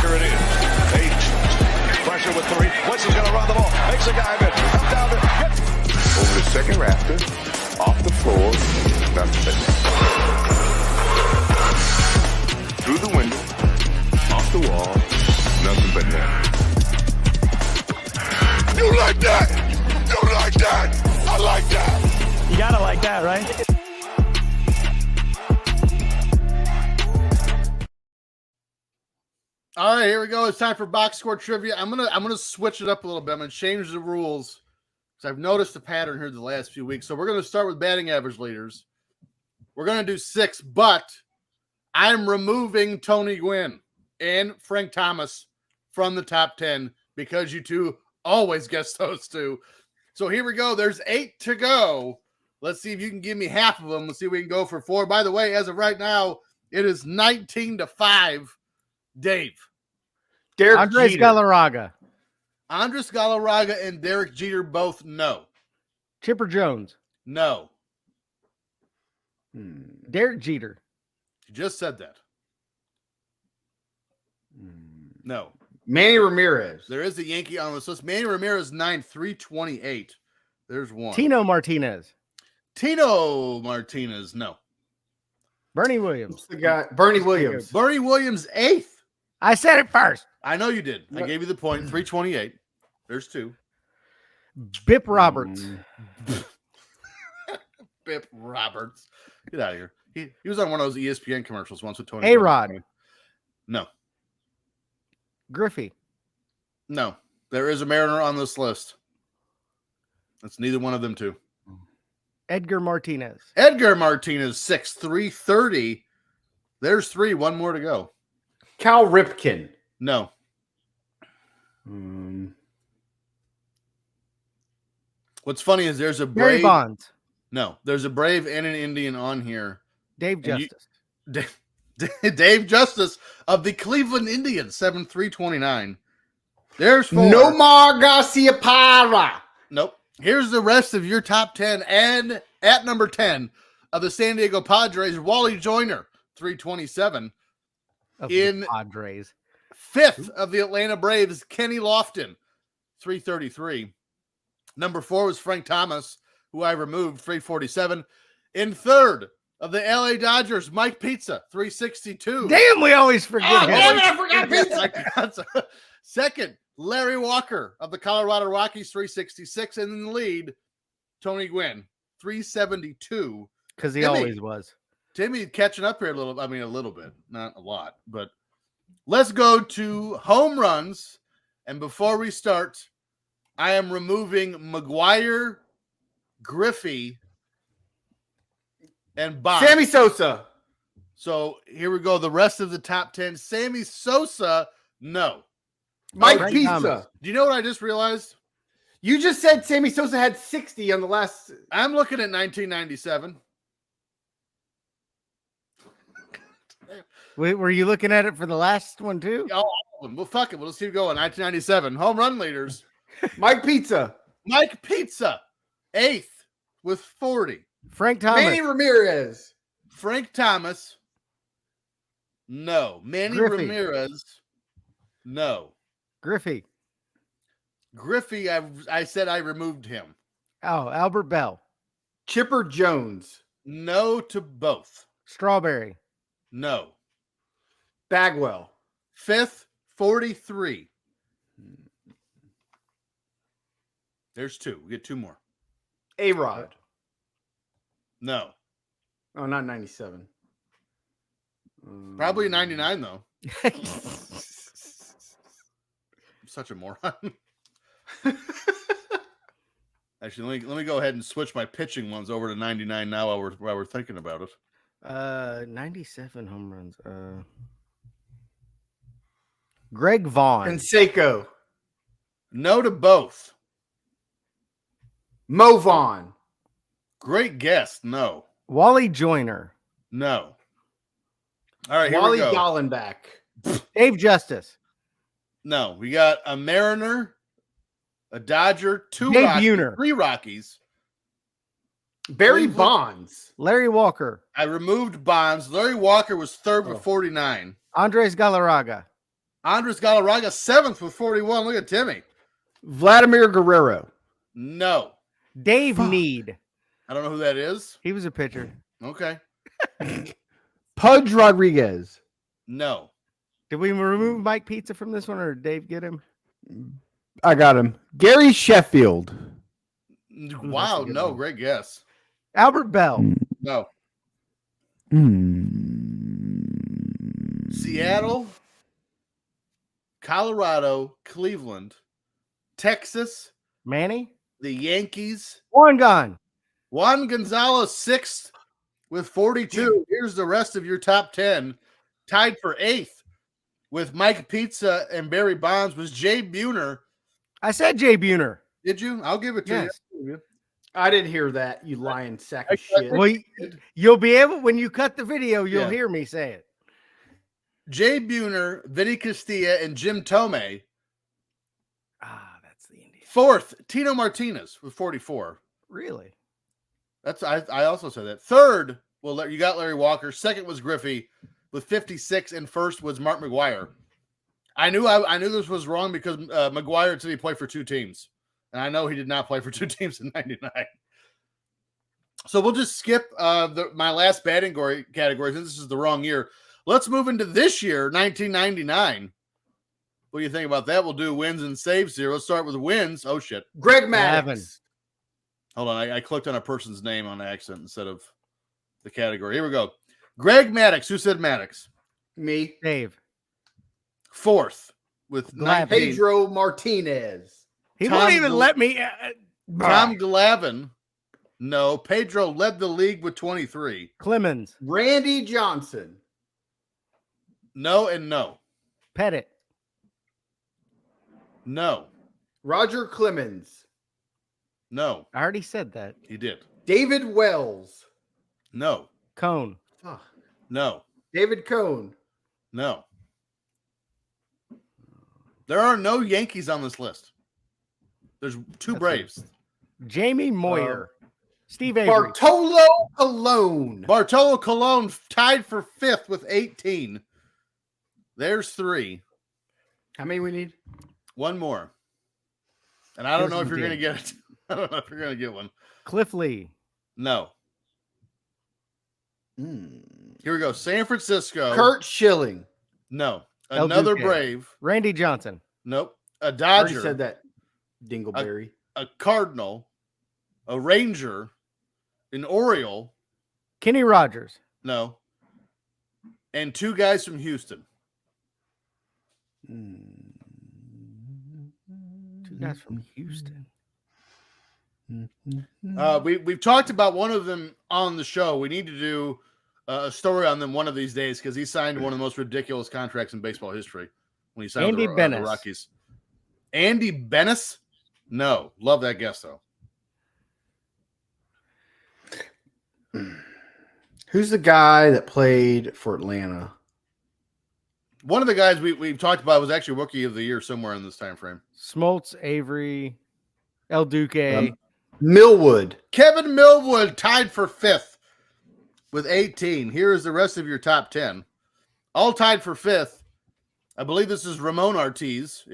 Here it is. 8. Pressure with 3. Wentz is going to run the ball. Makes a guy miss. Come down to over the second rafter. Off the floor. Nothing but net. Through the window. Off the wall. Nothing but net. You like that? You like that? I like that. You gotta like that, right? All right, here we go. It's time for box score trivia. I'm gonna switch it up a little bit. I'm gonna change the rules because I've noticed a pattern here the last few weeks. So we're gonna start with batting average leaders. We're gonna do 6, but I'm removing Tony Gwynn and Frank Thomas from the top 10 because you two always guess those two. So here we go. There's 8 to go. Let's see if you can give me half of them. Let's see if we can go for 4. By the way, as of right now, it is 19-5. Dave. Derek Andres Jeter. Galarraga. Andres Galarraga and Derek Jeter both no. Chipper Jones. No. Derek Jeter. You just said that. No. Manny Ramirez. There is a Yankee on this list. Manny Ramirez 9/328. There's one. Tino Martinez. Tino Martinez, no. Bernie Williams. What's the guy? Bernie Williams. Bernie Williams 8th. I said it first. I know you did. I gave you the point. 328. There's 2. Bip Roberts. Bip Roberts. Get out of here. He was on one of those ESPN commercials once with Tony. A-Rod. No. Griffey. No. There is a Mariner on this list. It's neither one of them two. Edgar Martinez. Edgar Martinez 6/330. There's 3. One more to go. Cal Ripken. No. What's funny is there's a Barry Brave. Bonds. No, there's a Brave and an Indian on here. Dave And you- Justice. Dave Justice of the Cleveland Indians 7/329. There's 4. Nomar Garcia Parra. Nope. Here's the rest of your top 10. And at number 10 of the San Diego Padres, Wally Joyner 327. Of In- the Padres. 5th of the Atlanta Braves, Kenny Lofton 333. Number 4 was Frank Thomas, who I removed 347. In 3rd of the LA Dodgers, Mike Pizza 362. Damn, we always forget Oh, him. damn it, I forgot pizza. Mike Pizza. 2nd, Larry Walker of the Colorado Rockies 366. And in the lead, Tony Gwynn 372. Because he Timmy. always was. Timmy catching up here a little. I mean, a little bit, not a lot, but let's go to home runs. And before we start, I am removing McGuire, Griffey, and Bob. Sammy Sosa. So here we go. The rest of the top 10. Sammy Sosa, no. Mike Frank Pizza. Thomas. Do you know what I just realized? You just said Sammy Sosa had 60 on the last. I'm looking at 1997. Wait, were you looking at it for the last one too? All of them. Well, fuck it. We'll just keep going. 1997 home run leaders. Mike Pizza. Mike Pizza, 8th with 40. Frank Thomas. Manny Ramirez. Frank Thomas, no. Manny Griffey. Ramirez, no. Griffey. Griffey, I said I removed him. Oh, Albert Bell. Chipper Jones. No to both. Strawberry. No. Bagwell. 5th, 43. There's 2. We get 2 more. A-Rod. No. Oh, not 97. Probably 99, though. I'm such a moron. Actually, let me go ahead and switch my pitching ones over to 99 now while we're thinking about it. 97 home runs. Greg Vaughn. Canseco. No to both. Mo Vaughn. Great guess. No. Wally Joyner. No. All right, here Wally we go. Dallenbach. Dave Justice. No, we got a Mariner, a Dodger, 2 Dave Rockies, Buhner. 3 Rockies. Barry Cleveland. Bonds. Larry Walker. I removed Bonds. Larry Walker was 3rd with Oh. 49. Andres Galarraga. Andres Galarraga, 7th with 41. Look at Timmy. Vladimir Guerrero. No. Dave Need. I don't know who that is. He was a pitcher. Okay. Pudge Rodriguez. No. Did we remove Mike Pizza from this one, or did Dave get him? I got him. Gary Sheffield. Wow. a good No. one. Great guess. Albert Bell. No. Seattle, Colorado, Cleveland, Texas, Manny. the Yankees. Juan Gone. Juan Gonzalez, 6th with 42. Here's the rest of your top 10. Tied for 8th with Mike Pizza and Barry Bonds was Jay Buhner. I said Jay Buhner. Did you? I'll give it to Yes. you. I didn't hear that, you lying sack of shit. Well, you'll be able, when you cut the video, you'll Yeah. hear me say it. Jay Buhner, Vinny Castilla, and Jim Tomei. Ah, that's the Indian. 4th, Tino Martinez with 44. Really? I also said that. 3rd, well, you got Larry Walker. 2nd was Griffey with 56, and 1st was Mark McGuire. I knew this was wrong because McGuire said he played for 2 teams, and I know he did not play for 2 teams in '99. So we'll just skip my last batting category since this is the wrong year. Let's move into this year, 1999. What do you think about that? We'll do wins and saves here. Let's start with wins. Oh shit! Greg Maddox. Hold on, I clicked on a person's name on accident instead of the category. Here we go. Greg Maddox. Who said Maddox? Me. Dave. 4th with Glavine. 19. Pedro Martinez. He Tom won't even Gl- let me. Tom Glavine. No. Pedro led the league with 23. Clemens. Randy Johnson. No and no. Pettit. No. Roger Clemens. No. I already said that. He did. David Wells. No. Cone. Fuck. No. David Cohn. No. There are no Yankees on this list. There's 2 Braves. Jamie Moyer. Steve Avery. Bartolo Colon. Bartolo Colon tied for 5th with 18. There's 3. How many we need? 1 more. And I don't Here's know if the you're going to deal. get it. I don't know if you're going to get one. Cliff Lee. No. Here we go. San Francisco. Kurt Schilling. No. El Another Duque. Brave. Randy Johnson. Nope. A I already Dodger. said that. Dingleberry. A Cardinal. A Ranger. An Oriole. Kenny Rogers. No. And 2 guys from Houston. 2 guys from Houston. We've talked about one of them on the show. We need to do a story on them one of these days because he signed one of the most ridiculous contracts in baseball history when he signed Andy the Bennis. Rockies. Andy Bennis? No. Love that guess, though. Who's the guy that played for Atlanta? One of the guys we've talked about was actually Rookie of the Year somewhere in this time frame. Smoltz, Avery, El Duque. Millwood. Kevin Millwood tied for 5th with 18. Here is the rest of your top 10. All tied for 5th. I believe this is Russ Ortiz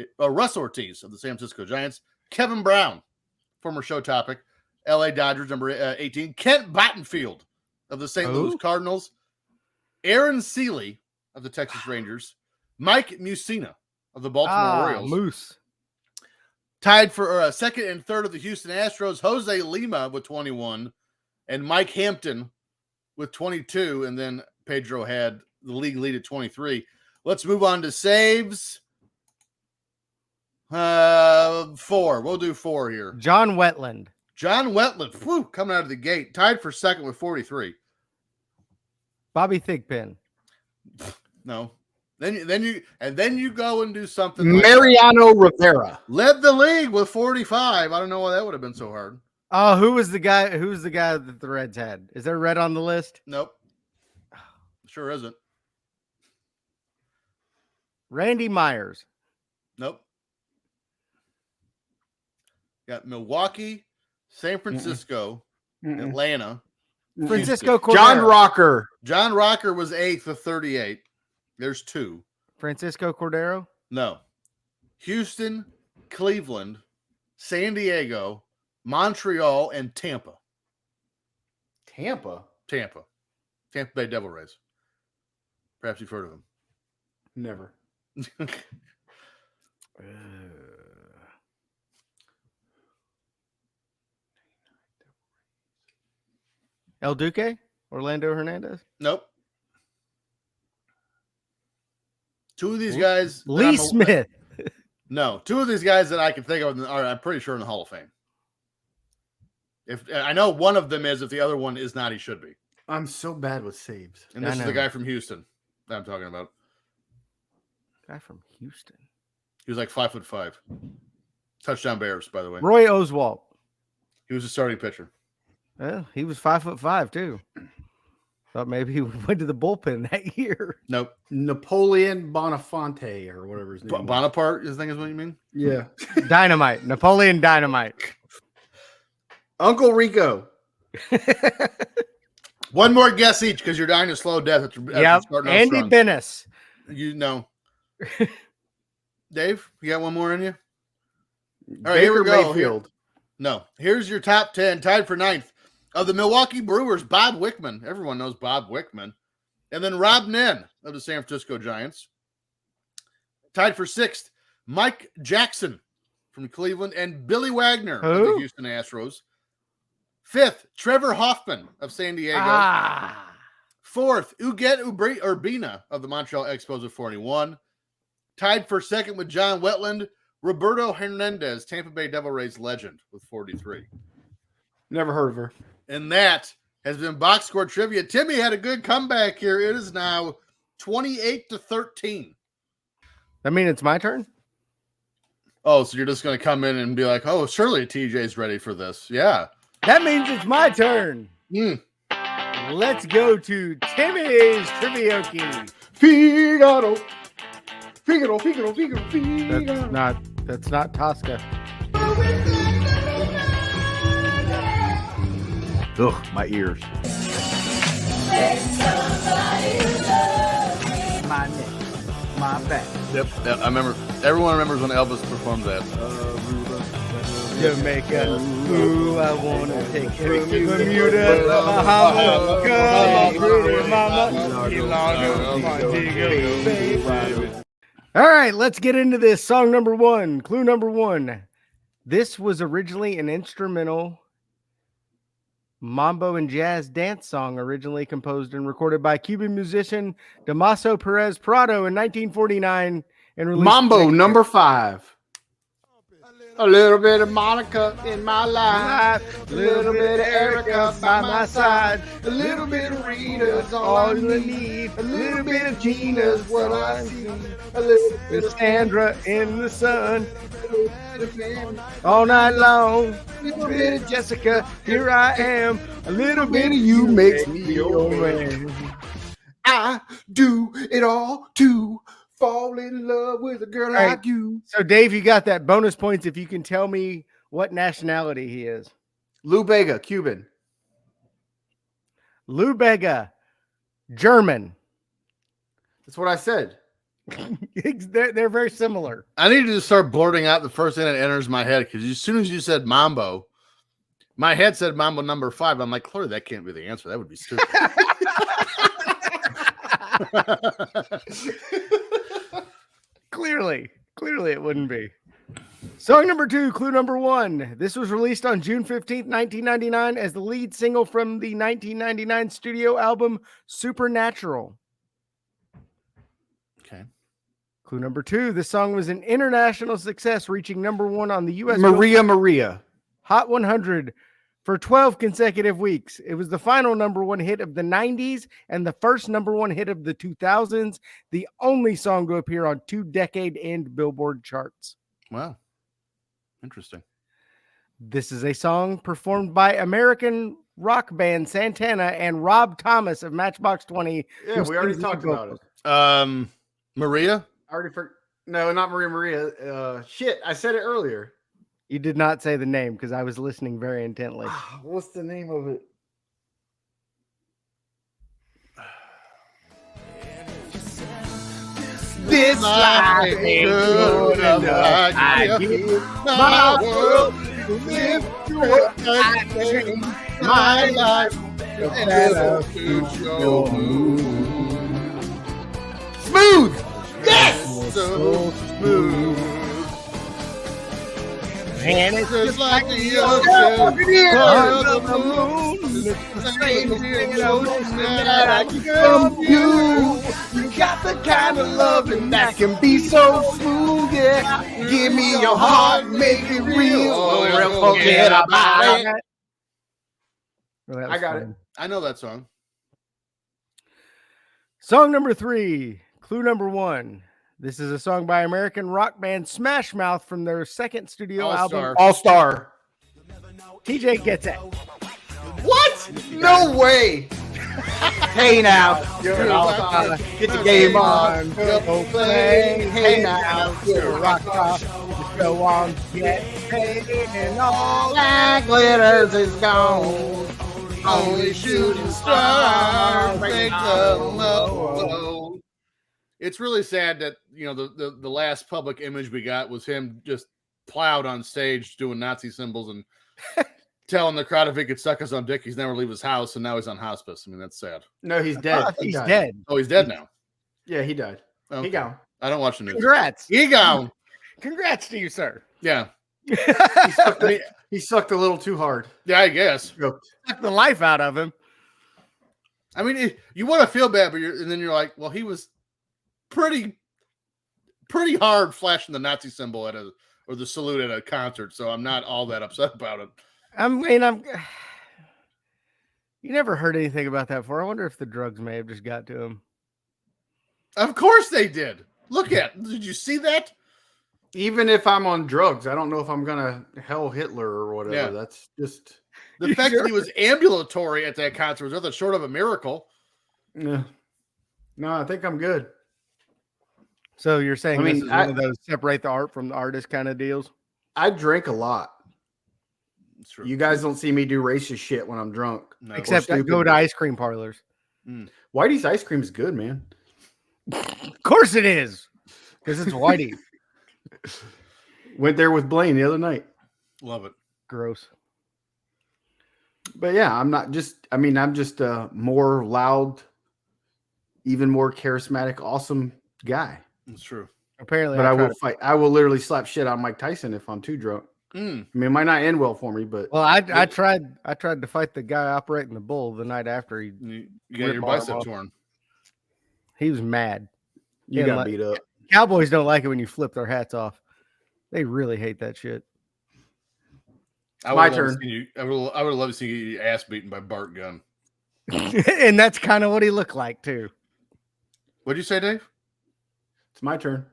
of the San Francisco Giants. Kevin Brown, former show topic, LA Dodgers, number 18. Kent Bottenfield of the St. Louis Cardinals. Aaron Seeley of the Texas Rangers. Mike Mussina of the Baltimore Orioles. Moose. Tied for second and third of the Houston Astros, Jose Lima with 21, and Mike Hampton with 22, and then Pedro had the league lead at 23. Let's move on to saves. 4. We'll do 4 here. John Wetland. John Wetland, coming out of the gate, tied for second with 43. Bobby Thigpen. No. Then you go and do something. Mariano Rivera Led the league with 45. I don't know why that would have been so hard. Oh, who was the guy? Who's the guy that the Reds had? Is there red on the list? Nope. Sure isn't. Randy Myers. Nope. Got Milwaukee, San Francisco, Atlanta. Francisco Cordero. John Rocker. John Rocker was 8th with 38. There's 2. Francisco Cordero. No. Houston, Cleveland, San Diego, Montreal, and Tampa. Tampa Bay Devil Rays. Perhaps you've heard of them. Never. El Duque. Orlando Hernandez. Nope. 2 of these guys. Lee Smith. No, 2 of these guys that I can think of are, I'm pretty sure, in the Hall of Fame. If I know one of them is, if the other one is not, he should be. I'm so bad with saves. And this is the guy from Houston that I'm talking about. Guy from Houston. He was like 5'5". Touchdown Bears, by the way. Roy Oswalt. He was a starting pitcher. Well, he was 5'5" too. Thought maybe he went to the bullpen that year. Nope. Napoleon Boniface or whatever his name. Bonaparte, his thing is what you mean? Yeah. Dynamite. Napoleon Dynamite. Uncle Rico. One more guess each because you're dying a slow death. Yep. Andy Bennis. You know. Dave, you got one more in you? All right, Baker here we go. Mayfield. No. Here's your top 10, tied for 9th. Of the Milwaukee Brewers, Bob Wickman. Everyone knows Bob Wickman. And then Rob Nen of the San Francisco Giants. Tied for 6th, Mike Jackson from Cleveland and Billy Wagner of the Houston Astros. 5th, Trevor Hoffman of San Diego. 4th, Uget Urbina of the Montreal Expos of 41. Tied for 2nd with John Wetland, Roberto Hernandez, Tampa Bay Devil Rays legend with 43. Never heard of her. And that has been Box Score Trivia. Timmy had a good comeback here. It is now 28-13. I mean, it's my turn? Oh, so you're just going to come in and be like, oh, surely TJ's ready for this. Yeah. That means it's my turn. Let's go to Timmy's Trivioki. Figaro. That's not Tosca. Ugh, my ears. My neck, my back. Yep. I remember. Everyone remembers when Elvis performed that. Jamaica. Ooh, I want to take you to Bermuda. Bahama. Come on, pretty mama. All right, let's get into this. Song number 1. Clue number 1. This was originally an instrumental mambo and jazz dance song originally composed and recorded by Cuban musician Damaso Perez Prado in 1949 and released Mambo number 5. A little bit of Monica in my life. A little bit of Erica by my side. A little bit of Rita's all I need. A little bit of Gina's what I see. A little bit of Sandra in the sun. All night long. A little bit of Jessica. Here I am. A little bit of you makes me your man. I do it all to fall in love with a girl Right. like you. So, Dave, you got that bonus points if you can tell me what nationality he is. Lou Bega, Cuban. Lou Bega, German. That's what I said. They're very similar. I need to just start blurting out the first thing that enters my head because as soon as you said Mambo, my head said Mambo number 5. I'm like, clearly that can't be the answer. That would be stupid. Clearly it wouldn't be. Song number 2, clue number 1. This was released on June 15th, 1999 as the lead single from the 1999 studio album Supernatural. Okay. Clue number 2. This song was an international success, reaching number 1 on the U.S. Maria. Hot 100 for 12 consecutive weeks. It was the final number 1 hit of the 90s and the first number 1 hit of the 2000s, the only song to appear on 2 decade-end Billboard charts. Wow. Interesting. This is a song performed by American rock band Santana and Rob Thomas of Matchbox 20. Yeah, we already sings talked lead about vocals. it. Maria? No, not Maria. Shit, I said it earlier. You did not say the name because I was listening very intently. What's the name of it? This life ain't good enough. I give my world to live through it. I change my life. Smooth! Yes! So smooth. And it's Just like the ocean, part of the moon. It's the same emotion that I get from you. You got the kind of loving that can be so smooth, yeah. Give me your heart, make it real, or else forget about it. Well, that I was got fun. I know that song. Song number 3, clue number 1. This is a song by American rock band Smash Mouth from their second studio album. All Star. TJ gets it. What? No way. Hey now, you're an all-star. Get the game on. Go play. Hey now, you're a rock star. Just go on, get paid, and all that glitters is gone. Only shooting stars break the low. It's really sad that the last public image we got was him just plowed on stage doing Nazi symbols and telling the crowd if he could suck us on dick, he's never leave his house, and now he's on hospice. I mean, that's sad. No, he's dead. He's dead. Oh, he's dead now. Yeah, he died. Okay. He gone. I don't watch the news. Congrats. He gone. Congrats to you, sir. Yeah. He sucked a little too hard. Yeah, I guess. Choked. Took the life out of him. I mean, you want to feel bad, but and then you're like, well, he was pretty hard flashing the Nazi symbol or the salute at a concert, so I'm not all that upset about it. You never heard anything about that before. I wonder if the drugs may have just got to him. Of course they did. Did you see that? Even if I'm on drugs, I don't know if I'm gonna hell Hitler or whatever. Yeah. That's just The fact that he was ambulatory at that concert was nothing short of a miracle. yeah. No, I think I'm good. So you're saying I mean, this is one of those separate the art from the artist kind of deals? I drink a lot. It's true. You guys don't see me do racist shit when I'm drunk. No. Except I stupid. go to ice cream parlors. Whitey's ice cream is good, man. Of course it is. Because it's Whitey. Went there with Blaine the other night. Love it. Gross. But yeah, I'm just a more loud, even more charismatic, awesome guy. It's true. Apparently, But I will fight. I will literally slap shit on Mike Tyson if I'm too drunk. I mean, it might not end well for me, but Well, I tried to fight the guy operating the bull the night after You got your bicep torn. he was mad. you Yeah, got like- beat up. Cowboys don't like it when you flip their hats off. They really hate that shit. My turn. I would love to see you get your ass beaten by Bart Gunn. And that's kind of what he looked like too. What'd you say, Dave? It's my turn.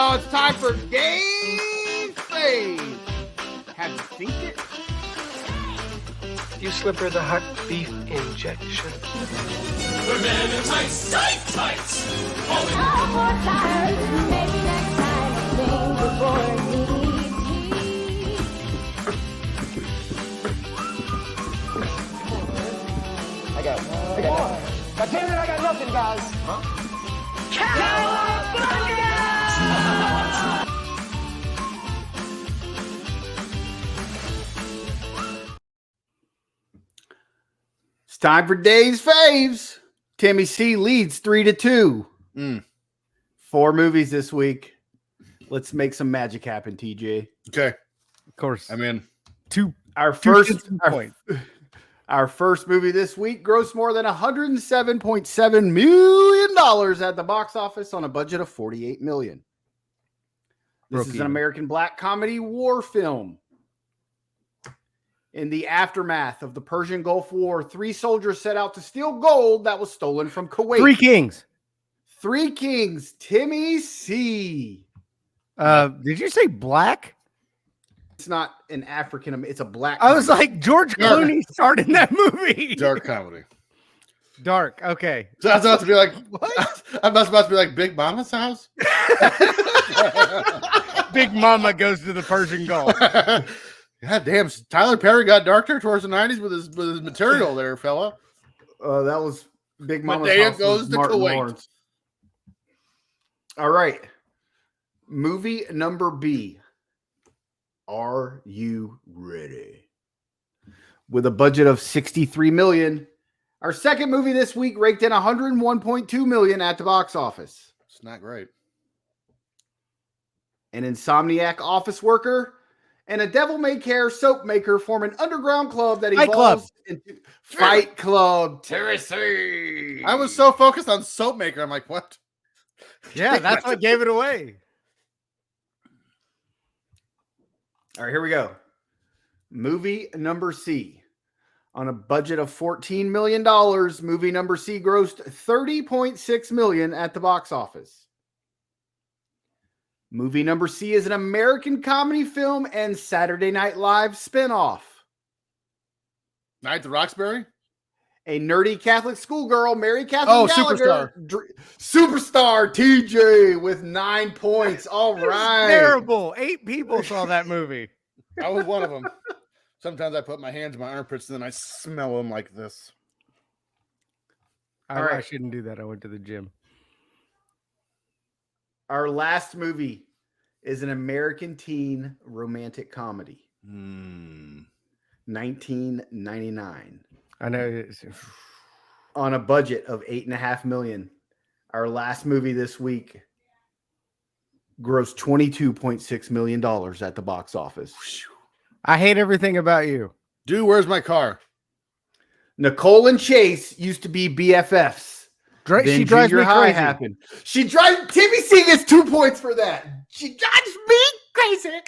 Oh, it's time for Dave's Fave. Have you seen it? You slip her the hot beef injection. God damn it, I got nothing, guys. It's time for Dave's Faves. Timmy C leads 3-2. 4 movies this week. Let's make some magic happen, TJ. Okay. Of course. I'm in. Our first movie this week grossed more than $107.7 million at the box office on a budget of $48 million. This is an American black comedy war film. In the aftermath of the Persian Gulf War, 3 soldiers set out to steal gold that was stolen from Kuwait. 3 Kings. 3 Kings. Timmy C. Did you say black? It's not an African. It's a black. I was like, George Clooney starred in that movie. Dark comedy. Dark. Okay. So I was about to be like, what? I'm about to be like Big Mama's house. Big Mama goes to the Persian Gulf. God damn, Tyler Perry got darker towards the 90s with his material there, fella. That was Big Mama's Medea house. goes to Martin Kuwait. Lawrence. All right. Movie number B. Are you ready? With a budget of $63 million, our second movie this week raked in $101.2 million at the box office. It's not great. An insomniac office worker and a devil-may-care soap maker form an underground club that evolves into Fight Club. Terrace. I was so focused on soap maker. I'm like, what? Yeah, that's what gave it away. All right, here we go. Movie number C. On a budget of $14 million, movie number C grossed $30.6 million at the box office. Movie number C is an American comedy film and Saturday Night Live spinoff. Night at the Roxbury? A nerdy Catholic schoolgirl, Mary Catherine Gallagher. Superstar. Superstar TJ with 9 points. All right. Terrible. 8 people saw that movie. I was one of them. Sometimes I put my hands in my armpits and then I smell them like this. I shouldn't do that. I went to the gym. Our last movie is an American teen romantic comedy. 1999. I know. On a budget of $8.5 million. Our last movie this week grossed $22.6 million at the box office. I hate everything about you. Dude, where's my car? Nicole and Chase used to be BFFs. She drives me crazy. Happened. She drives. Timmy C gets 2 points for that. She drives me crazy.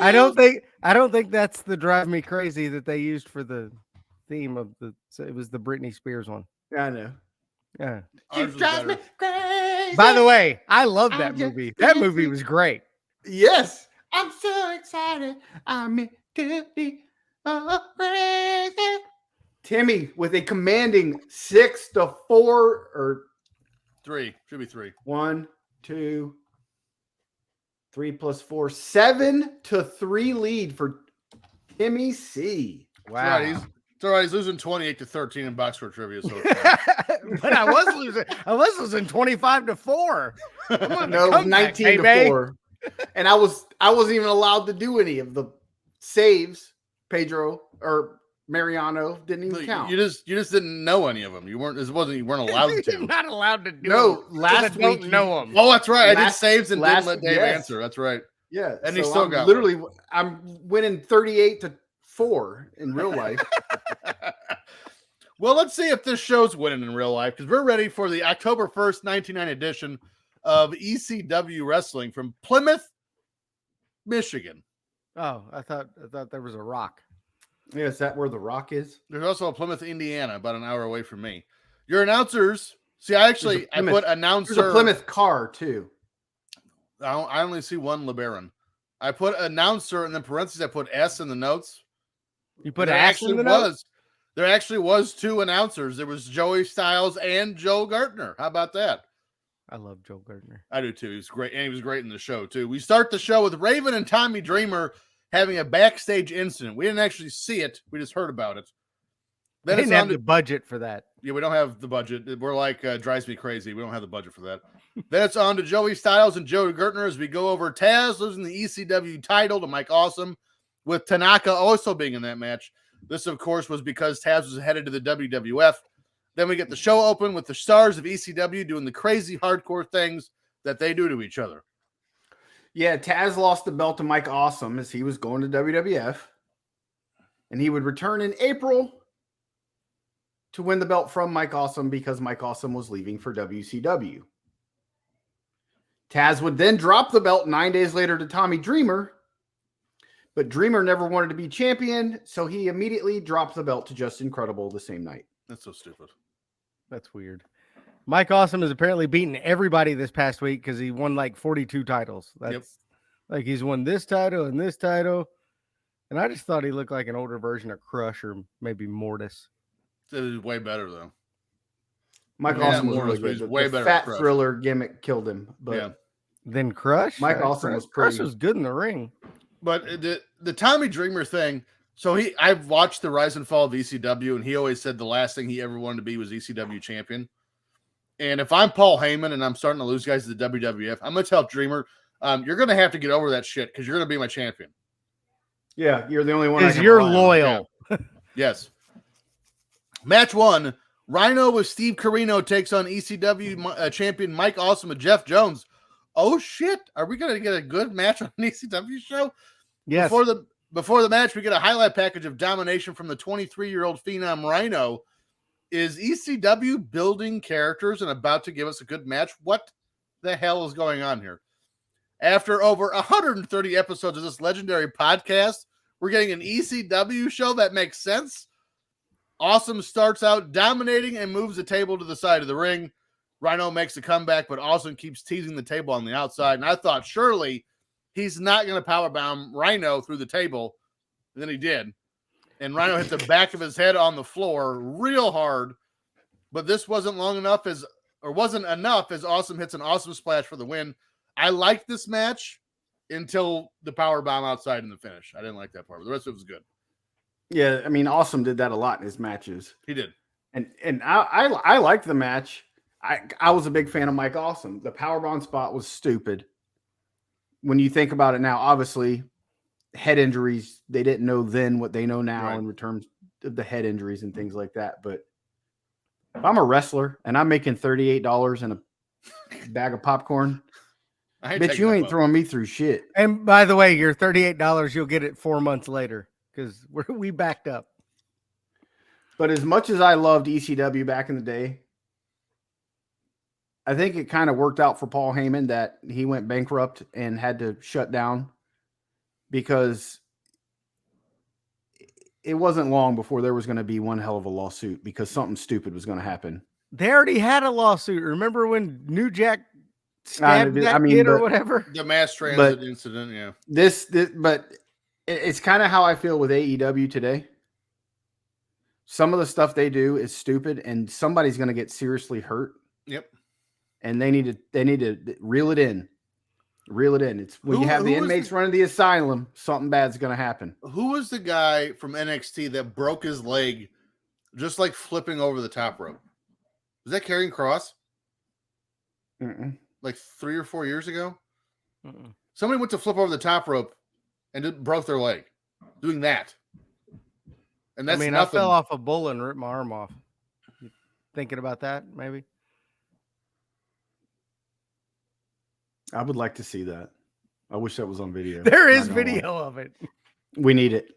I don't think that's the Drive Me Crazy that they used for the theme of the. So it was the Britney Spears one. I know. Yeah. She drives me crazy. By the way, I love that movie. That movie was great. Yes. I'm so excited. I'm meant to be crazy. Timmy with a commanding 6-4 or 3. Should be 3. 1, 2, 3 plus 4, 7-3 lead for Timmy C. Wow. It's all right. He's losing 28-13 in box score trivia. So but I was losing 25-4. No, 19-4. And I wasn't even allowed to do any of the saves. Pedro or Mariano didn't even count. You just didn't know any of them. You weren't allowed to. You're not allowed to do no, them. last week don't know them. Oh, that's right. I did saves and didn't let Dave yes. answer. That's right. Yeah. And so he still I'm got literally I'm winning 38-4 in real life. Well, let's see if this show's winning in real life, because we're ready for the October 1st, 1990 edition of ECW Wrestling from Plymouth, Michigan. Oh, I thought there was a rock. Yeah, is that where the Rock is? There's also a Plymouth, Indiana, about an hour away from me. Your announcers. See, I put announcer. There's a Plymouth car too. I only see one LeBaron. I put announcer and then parentheses. I put S in the notes. You put there ass actually in the notes? There actually was two announcers. There was Joey Styles and Joe Gartner. How about that? I love Joe Gartner. I do too. He was great, and he was great in the show too. We start the show with Raven and Tommy Dreamer having a backstage incident. We didn't actually see it. We just heard about it. They didn't have the budget for that. Yeah, we don't have the budget. We're like, drives me crazy. We don't have the budget for that. Then it's on to Joey Styles and Joe Gertner as we go over Taz losing the ECW title to Mike Awesome, with Tanaka also being in that match. This, of course, was because Taz was headed to the WWF. Then we get the show open with the stars of ECW doing the crazy hardcore things that they do to each other. Yeah, Taz lost the belt to Mike Awesome as he was going to WWF. And he would return in April to win the belt from Mike Awesome because Mike Awesome was leaving for WCW. Taz would then drop the belt 9 days later to Tommy Dreamer, but Dreamer never wanted to be champion, so he immediately dropped the belt to Just Incredible the same night. That's so stupid. That's weird. Mike Awesome has apparently beaten everybody this past week because he won like 42 titles. That's like he's won this title and this title. And I just thought he looked like an older version of Crush or maybe Mortis. It was way better, though. Mike Awesome was really good. Way the better. Fat Thriller gimmick killed him. But then Crush? Mike Awesome was pretty. Crush was good in the ring. But the Tommy Dreamer thing, so I've watched the rise and fall of ECW, and he always said the last thing he ever wanted to be was ECW champion. And if I'm Paul Heyman and I'm starting to lose guys to the WWF, I'm going to tell Dreamer, you're going to have to get over that shit because you're going to be my champion. Yeah, you're the only one. Because you're loyal. Yeah. Yes. Match 1, Rhino with Steve Corino takes on ECW champion Mike Awesome and Jeff Jones. Oh, shit. Are we going to get a good match on an ECW show? Yes. Before the match, we get a highlight package of domination from the 23-year-old Phenom Rhino. Is ECW building characters and about to give us a good match? What the hell is going on here? After over 130 episodes of this legendary podcast, we're getting an ECW show that makes sense. Awesome starts out dominating and moves the table to the side of the ring. Rhino makes a comeback, but Awesome keeps teasing the table on the outside. And I thought surely he's not going to powerbomb Rhino through the table. And then he did. And Rhino hit the back of his head on the floor real hard. But this wasn't enough as Awesome hits an awesome splash for the win. I liked this match until the powerbomb outside in the finish. I didn't like that part, but the rest of it was good. Yeah, I mean, Awesome did that a lot in his matches. He did. And I liked the match. I was a big fan of Mike Awesome. The powerbomb spot was stupid. When you think about it now, obviously, head injuries, they didn't know then what they know now in terms of the head injuries and things like that. But if I'm a wrestler and I'm making $38 and a bag of popcorn, bitch, you ain't throwing me through shit. And by the way, your $38, you'll get it 4 months later because we backed up. But as much as I loved ECW back in the day, I think it kind of worked out for Paul Heyman that he went bankrupt and had to shut down because it wasn't long before there was going to be one hell of a lawsuit because something stupid was going to happen. They already had a lawsuit. Remember when New Jack stabbed that kid or whatever? The mass transit incident, yeah. But it's kind of how I feel with AEW today. Some of the stuff they do is stupid, and somebody's going to get seriously hurt. Yep. And they need to reel it in. Reel it in. It's when you have the inmates running the asylum, something bad's going to happen. Who was the guy from NXT that broke his leg just like flipping over the top rope? Was that Karrion Kross? Like 3 or 4 years ago? Somebody went to flip over the top rope and it broke their leg doing that. And that's I fell off a bull and ripped my arm off. You thinking about that, maybe? I would like to see that. I wish that was on video. There is video of it. We need it.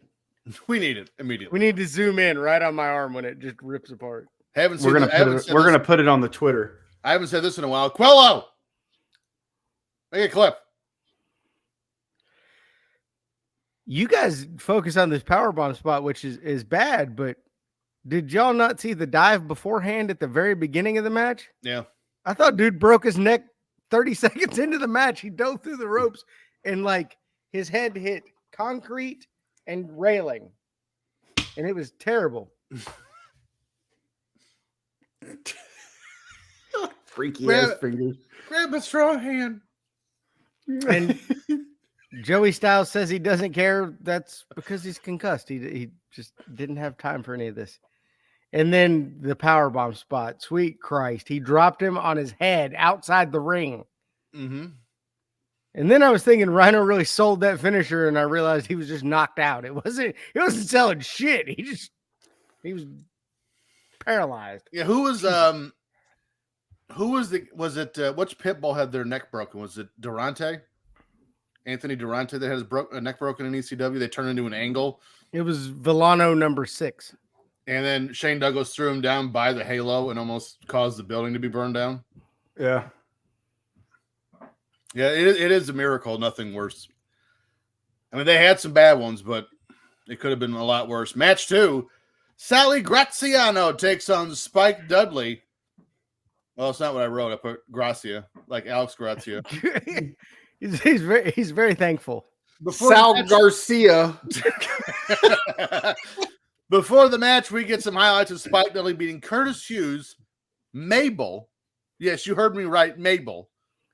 We need it immediately. We need to zoom in right on my arm when it just rips apart. Haven't seen We're I haven't said gonna this- put it on the Twitter. I haven't said this in a while. Quello, make a clip. You guys focus on this powerbomb spot, which is bad, but did y'all not see the dive beforehand at the very beginning of the match? Yeah. I thought dude broke his neck 30 seconds into the match. He dove through the ropes and like his head hit concrete and railing. And it was terrible. Freaky Grab- ass fingers. Grab a strong hand. And Joey Styles says he doesn't care. That's because he's concussed. He just didn't have time for any of this. And then the powerbomb spot. Sweet Christ. He dropped him on his head outside the ring. Mm-hmm. And then I was thinking Rhino really sold that finisher, and I realized he was just knocked out. It wasn't selling shit. He was paralyzed. Yeah, was it which Pitbull had their neck broken? Was it Durante? Anthony Durante that had his neck broken in ECW. They turned into an angle. It was Villano number 6. And then Shane Douglas threw him down by the halo and almost caused the building to be burned down. Yeah. Yeah, it is a miracle. Nothing worse. I mean, they had some bad ones, but it could have been a lot worse. Match 2, Sally Graziano takes on Spike Dudley. Well, it's not what I wrote. I put Gracia, like Alex Gracia. he's very thankful. Sal Garcia. Before the match, we get some highlights of Spike Dudley beating Curtis Hughes, Mabel. Yes, you heard me right, Mabel.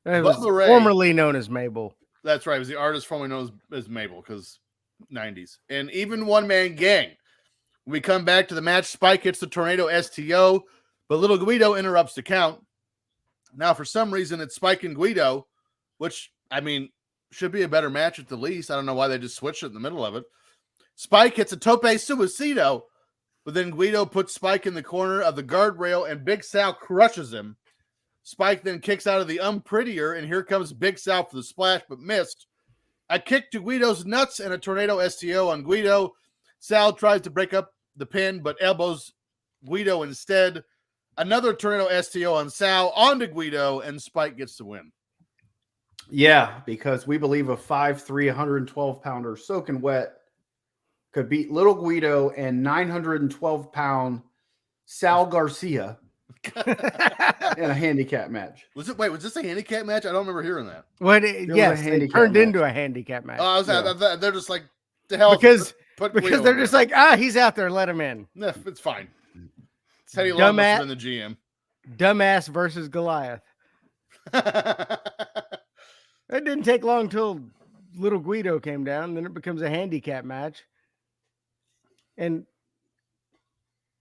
It was Bubba Ray. formerly known as Mabel. That's right. It was the artist formerly known as Mabel because 90s. And even one-man gang. When we come back to the match, Spike hits the Tornado STO, but Little Guido interrupts the count. Now, for some reason, it's Spike and Guido, which, I mean, should be a better match at the least. I don't know why they just switched it in the middle of it. Spike hits a tope suicida, but then Guido puts Spike in the corner of the guardrail, and Big Sal crushes him. Spike then kicks out of the unprettier, and here comes Big Sal for the splash, but missed. A kick to Guido's nuts and a Tornado STO on Guido. Sal tries to break up the pin, but elbows Guido instead. Another Tornado STO on Sal, onto Guido, and Spike gets the win. Yeah, because we believe a 5'3", 112-pounder soaking wet could beat Little Guido and 912-pound Sal Garcia in a handicap match. Was this a handicap match? I don't remember hearing that. Yes, it turned into a handicap match. They're just like, the hell. Because Guido they're in just there. like, he's out there, let him in. No, it's fine. Teddy Long must have been the GM. Dumbass versus Goliath. It didn't take long till Little Guido came down. Then it becomes a handicap match. And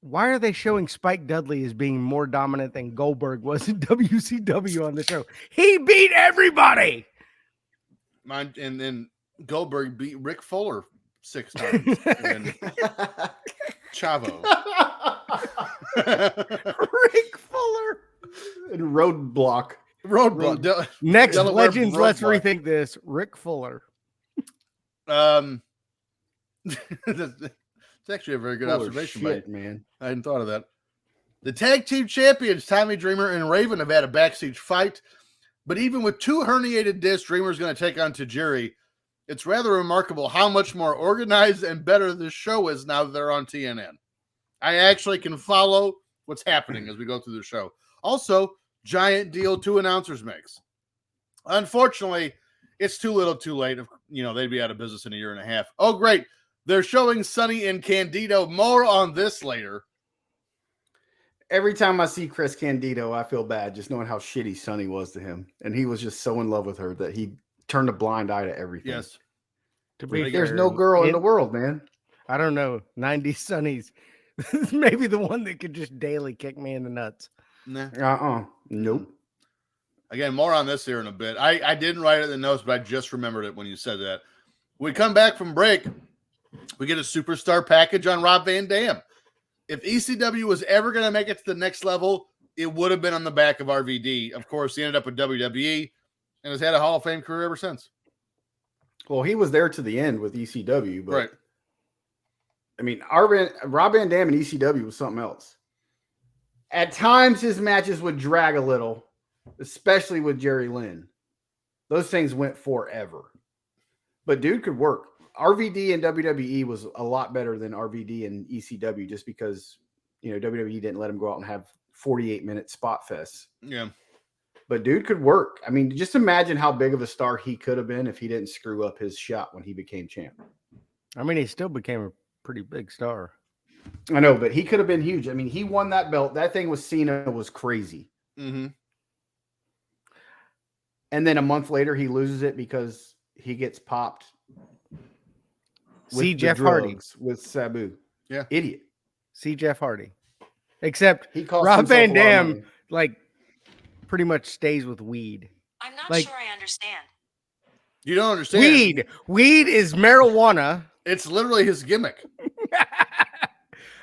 why are they showing Spike Dudley as being more dominant than Goldberg was in WCW on the show? He beat everybody. And then Goldberg beat Rick Fuller 6 times. And then Chavo. Rick Fuller. And Roadblock. Next Delaware Legends, let's Roadblock. rethink this. Rick Fuller. It's actually a very good Full of observation, shit, buddy. man. I hadn't thought of that. The tag team champions, Tommy Dreamer and Raven, have had a backstage fight. But even with 2 herniated discs, Dreamer's going to take on Tajiri. It's rather remarkable how much more organized and better this show is now that they're on TNN. I actually can follow what's happening as we go through the show. Also, giant deal 2 announcers makes. Unfortunately, it's too little too late. They'd be out of business in a year and a half. Oh, great. They're showing Sonny and Candido. More on this later. Every time I see Chris Candido, I feel bad just knowing how shitty Sonny was to him. And he was just so in love with her that he turned a blind eye to everything. Yes. To be There's fair, no girl in the world, man. I don't know. 90s Sonny's maybe the one that could just daily kick me in the nuts. Nah. Nope. Again, more on this here in a bit. I didn't write it in the notes, but I just remembered it when you said that. We come back from break. We get a superstar package on Rob Van Dam. If ECW was ever going to make it to the next level, it would have been on the back of RVD. Of course, he ended up with WWE and has had a Hall of Fame career ever since. Well, he was there to the end with ECW, but Right. I mean, Rob Van Dam and ECW was something else. At times, his matches would drag a little, especially with Jerry Lynn. Those things went forever. But dude could work. RVD in WWE was a lot better than RVD in ECW just because, WWE didn't let him go out and have 48-minute spot fests. Yeah. But dude could work. I mean, just imagine how big of a star he could have been if he didn't screw up his shot when he became champ. I mean, he still became a pretty big star. I know, but he could have been huge. I mean, he won that belt. That thing with Cena was crazy. Mm-hmm. And then a month later, he loses it because he gets popped. See Jeff Hardy with Sabu. Yeah, idiot. See Jeff Hardy. Except he cost Rob Van himself a lot of Dam, money. like, pretty much stays with weed. I'm not Like- sure I understand. You don't understand. Weed is marijuana. It's literally his gimmick.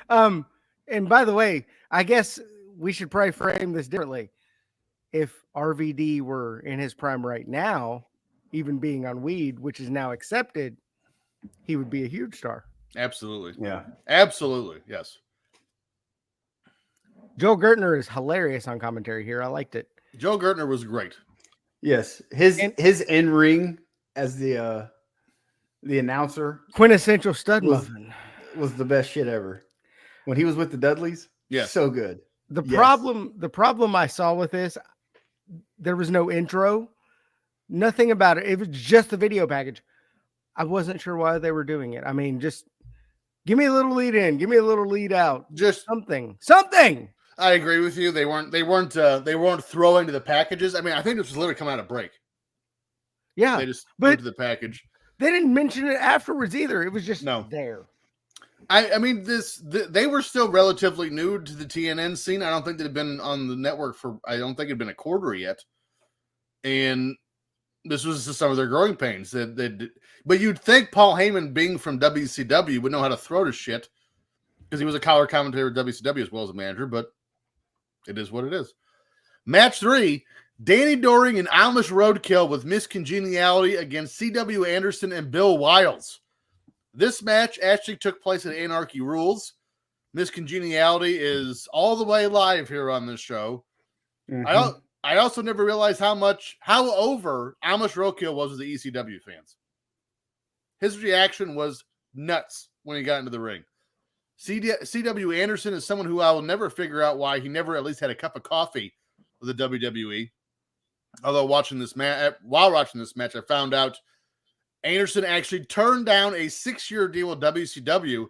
And by the way, I guess we should probably frame this differently. If RVD were in his prime right now, even being on weed, which is now accepted, he would be a huge star. Absolutely. Yeah. Absolutely. Yes. Joe Gertner is hilarious on commentary here. I liked it. Joe Gertner was great. Yes. His in-ring as the announcer Quintessential stud muffin was the best shit ever. When he was with the Dudleys, yes, so good. The problem I saw with this, there was no intro, nothing about it. It was just the video package. I wasn't sure why they were doing it. I mean, just give me a little lead in, give me a little lead out, just something. I agree with you. They weren't throwing to the packages. I mean, I think this was literally coming out of break. Yeah, they just went to the package. They didn't mention it afterwards either. It was just there. I mean, they were still relatively new to the TNN scene. I don't think they'd been on the network I don't think it'd been a quarter yet. And this was just some of their growing pains. But you'd think Paul Heyman, being from WCW, would know how to throw to shit because he was a color commentator at WCW as well as a manager, but it is what it is. Match 3, Danny Doring and Amish Roadkill with Miss Congeniality against C.W. Anderson and Bill Wiles. This match actually took place at Anarchy Rules. Miss Congeniality is all the way live here on this show. Mm-hmm. I also never realized how over Amish Roadkill was with the ECW fans. His reaction was nuts when he got into the ring. C.W. Anderson is someone who I will never figure out why he never at least had a cup of coffee with the WWE. Although while watching this match, I found out Anderson actually turned down a 6-year deal with WCW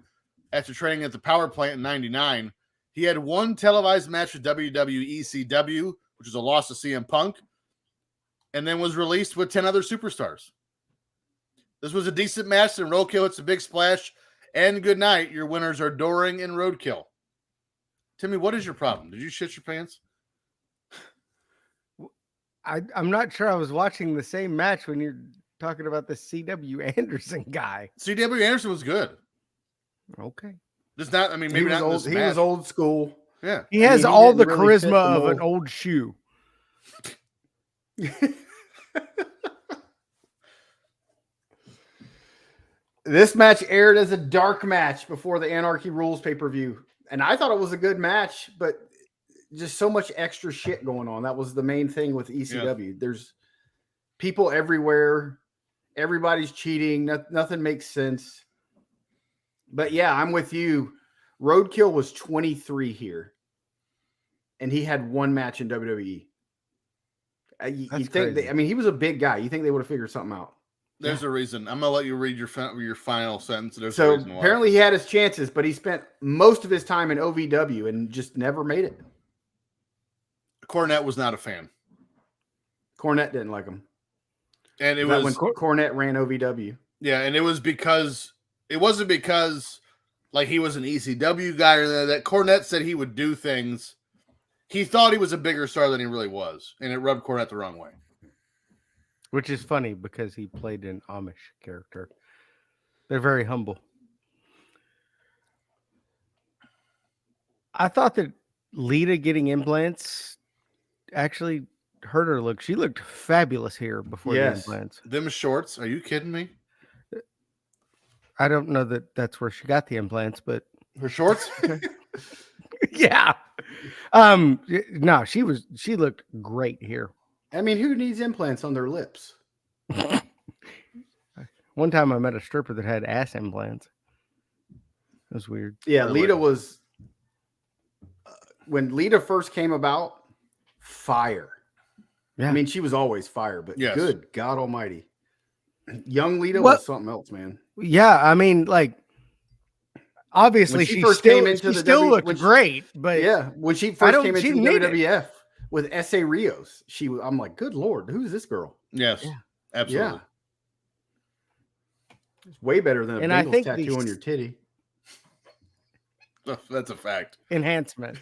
after training at the power plant in '99. He had one televised match with ECW, which was a loss to CM Punk, and then was released with 10 other superstars. This was a decent match, and Roadkill hits a big splash. And good night. Your winners are Doring and Roadkill. Timmy, what is your problem? Did you shit your pants? I'm not sure I was watching the same match when you're talking about the C.W. Anderson guy. C.W. Anderson was good. Okay. Just not, I mean, maybe not. He was old school. Yeah. He has all the charisma of an old shoe. This match aired as a dark match before the Anarchy Rules pay-per-view. And I thought it was a good match, but just so much extra shit going on. That was the main thing with ECW. Yeah. There's people everywhere. Everybody's cheating. Nothing makes sense. But yeah, I'm with you. Roadkill was 23 here. And he had one match in WWE. You think he was a big guy. You think they would have figured something out. There's a reason. I'm going to let you read your final sentence. There's a reason why. Apparently he had his chances, but he spent most of his time in OVW and just never made it. Cornette was not a fan. Cornette didn't like him. And it was when Cornette ran OVW. Yeah, and it wasn't because like he was an ECW guy or that. Cornette said he would do things. He thought he was a bigger star than he really was, and it rubbed Cornette the wrong way. Which is funny because he played an Amish character. They're very humble. I thought that Lita getting implants actually hurt her look. She looked fabulous here before the implants. Them shorts. Are you kidding me? I don't know that that's where she got the implants, but Her shorts? yeah. No, she looked great here. I mean, who needs implants on their lips? One time I met a stripper that had ass implants. It was weird. Yeah, Really? Lita was when Lita first came about, fire. Yeah. I mean, she was always fire, but Yes. good God Almighty, young Lita What- was something else, man. Yeah, I mean, like, obviously When she she first still, came into she the still W- looked when she- great, but Yeah, when she first don't- came she into the didn't need it. WWF with S.A. Rios, I'm like, good Lord, who's this girl? Yes. Yeah. Absolutely. Yeah. It's way better than a And I Bengals think tattoo these- on your titty. That's a fact. enhancement.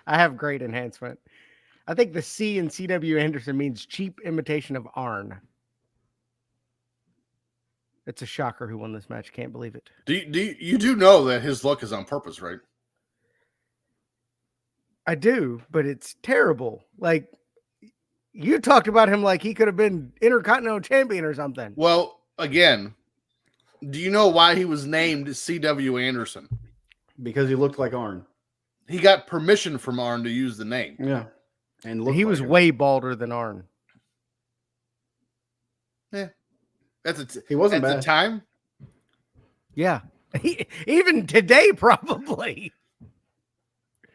I have great enhancement. I think the C in CW Anderson means cheap imitation of Arn. It's a shocker who won this match. Can't believe it. You do know that his luck is on purpose, right? I do, but it's terrible. Like, you talked about him like he could have been Intercontinental Champion or something. Well, again, do you know why he was named C.W. Anderson? Because he looked like Arn. He got permission from Arn to use the name. Yeah. And looked He like was him. way balder than Arn. He wasn't at bad. the time. Yeah. Even today, probably.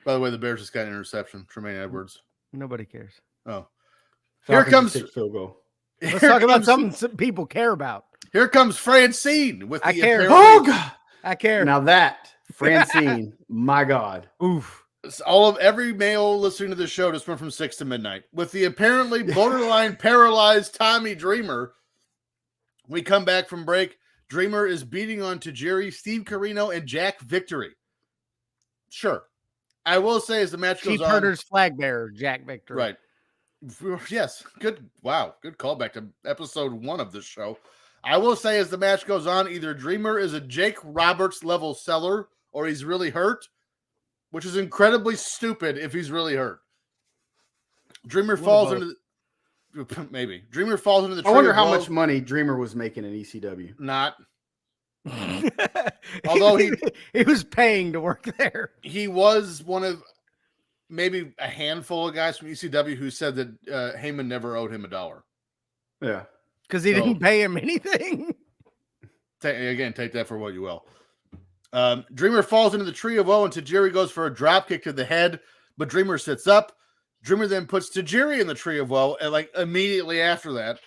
By the way, the Bears just got an interception. Tremaine Edwards. Nobody cares. Oh, Falcons here comes- to take field goal. Let's talk about something some people care about. Here comes Francine with I the care. apparently- Oh God! I care. Now that Francine, my God. Oof. every male listening to this show just went from 6 to midnight with the apparently borderline paralyzed Tommy Dreamer. We come back from break. Dreamer is beating on Tajiri, Steve Corino, and Jack Victory. Sure, I will say as the match goes Chief on, Herder's flag bearer, Jack Victory. right? Yes, good. Wow, good callback to episode 1 of this show. I will say as the match goes on, either Dreamer is a Jake Roberts level seller or he's really hurt, which is incredibly stupid if he's really hurt. Dreamer falls into maybe Dreamer falls into the I wonder tree of how woe. much money Dreamer was making in ECW. Not. Although he was paying to work there. he was one of maybe a handful of guys from ECW who said that Heyman never owed him $1. Yeah. Because he So- didn't pay him anything. Take that for what you will. Dreamer falls into the tree of woe, and Tajiri goes for a drop kick to the head, but Dreamer sits up. Dreamer then puts Tajiri in the tree of woe, and like immediately after that,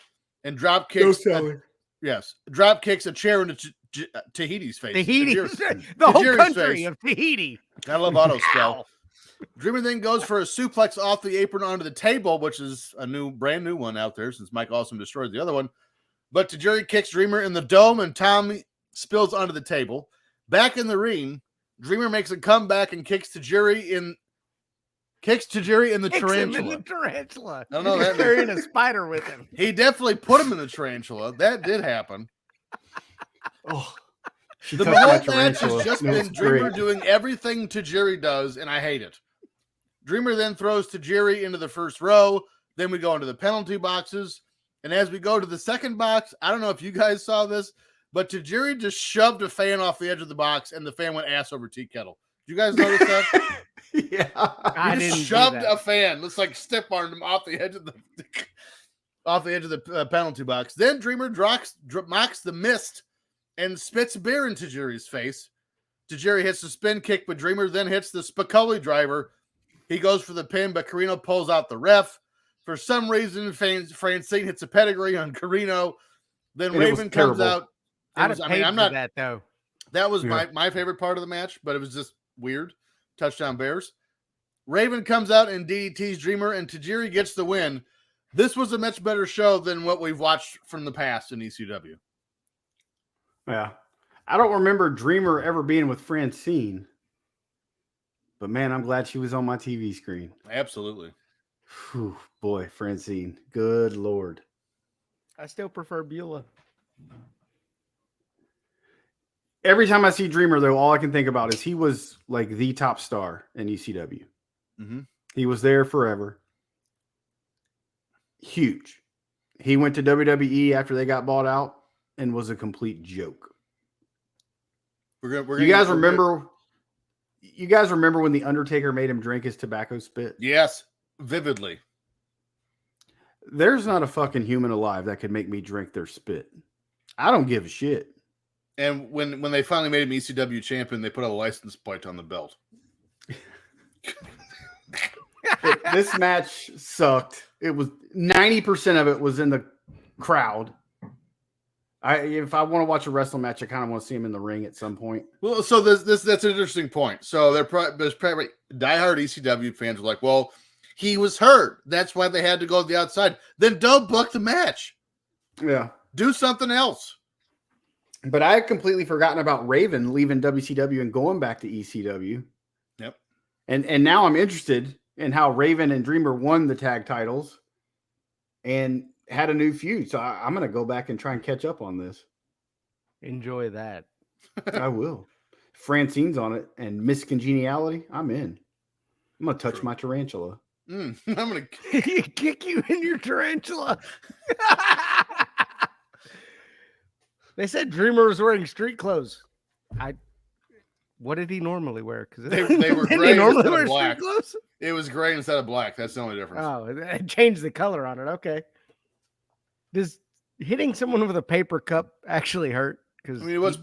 and drop kicks. Drop kicks a chair into Tahiti's face. Tahiti, Tajiri's- the whole Tajiri's country face. of Tahiti. I love auto spell. Ow. Dreamer then goes for a suplex off the apron onto the table, which is a brand new one out there since Mike Awesome destroyed the other one. But Tajiri kicks Dreamer in the dome, and Tommy spills onto the table. Back in the ring, Dreamer makes a comeback and kicks Tajiri in the Kicks him in tarantula. the tarantula. I don't know He's that- carrying a spider with him. He definitely put him in the tarantula. That did happen. Oh, she The touched whole my match tarantula. has just It was been Dreamer great. doing everything Tajiri does, and I hate it. Dreamer then throws Tajiri into the first row. Then we go into the penalty boxes. And as we go to the second box, I don't know if you guys saw this, but Tajiri just shoved a fan off the edge of the box, and the fan went ass over tea kettle. Did you guys notice that? Yeah. I He didn't just do shoved that. a fan. Looks like stiff armed him off the edge of the penalty box. Then Dreamer mocks the mist and spits beer in Tajiri's face. Tajiri hits the spin kick, but Dreamer then hits the Spicoli driver. He goes for the pin, but Carino pulls out the ref. For some reason, Francine hits a pedigree on Carino. Then And it was Raven comes terrible. out. I'd have paid I'm for not. that though. That was Yeah. my favorite part of the match, but it was just weird. Touchdown Bears. Raven comes out and DDT's Dreamer, and Tajiri gets the win. This was a much better show than what we've watched from the past in ECW. Yeah. I don't remember Dreamer ever being with Francine. But man, I'm glad she was on my TV screen. Absolutely. Whew, boy, Francine. Good Lord. I still prefer Beulah. Every time I see Dreamer, though, all I can think about is he was like the top star in ECW. Mm-hmm. He was there forever. Huge. He went to WWE after they got bought out and was a complete joke. You guys remember? You guys remember when the Undertaker made him drink his tobacco spit? Yes, vividly. There's not a fucking human alive that could make me drink their spit. I don't give a shit. And when they finally made him ECW champion, they put a license plate on the belt. This match sucked. It was 90% of it was in the crowd. If I want to watch a wrestling match, I kind of want to see him in the ring at some point. Well, so that's an interesting point. So there's probably diehard ECW fans are like, well, he was hurt. That's why they had to go to the outside. Then don't book the match. Yeah. Do something else. But I had completely forgotten about Raven leaving WCW and going back to ECW. Yep. And now I'm interested in how Raven and Dreamer won the tag titles and had a new feud. So I'm going to go back and try and catch up on this. Enjoy that. I will. Francine's on it and Miss Congeniality. I'm in. I'm going to touch my tarantula. I'm going to kick you in your tarantula. They said Dreamer was wearing street clothes. What did he normally wear? Because they were gray instead of black. Clothes? It was gray instead of black. That's the only difference. Oh, it changed the color on it. Okay. Does hitting someone with a paper cup actually hurt? Because it was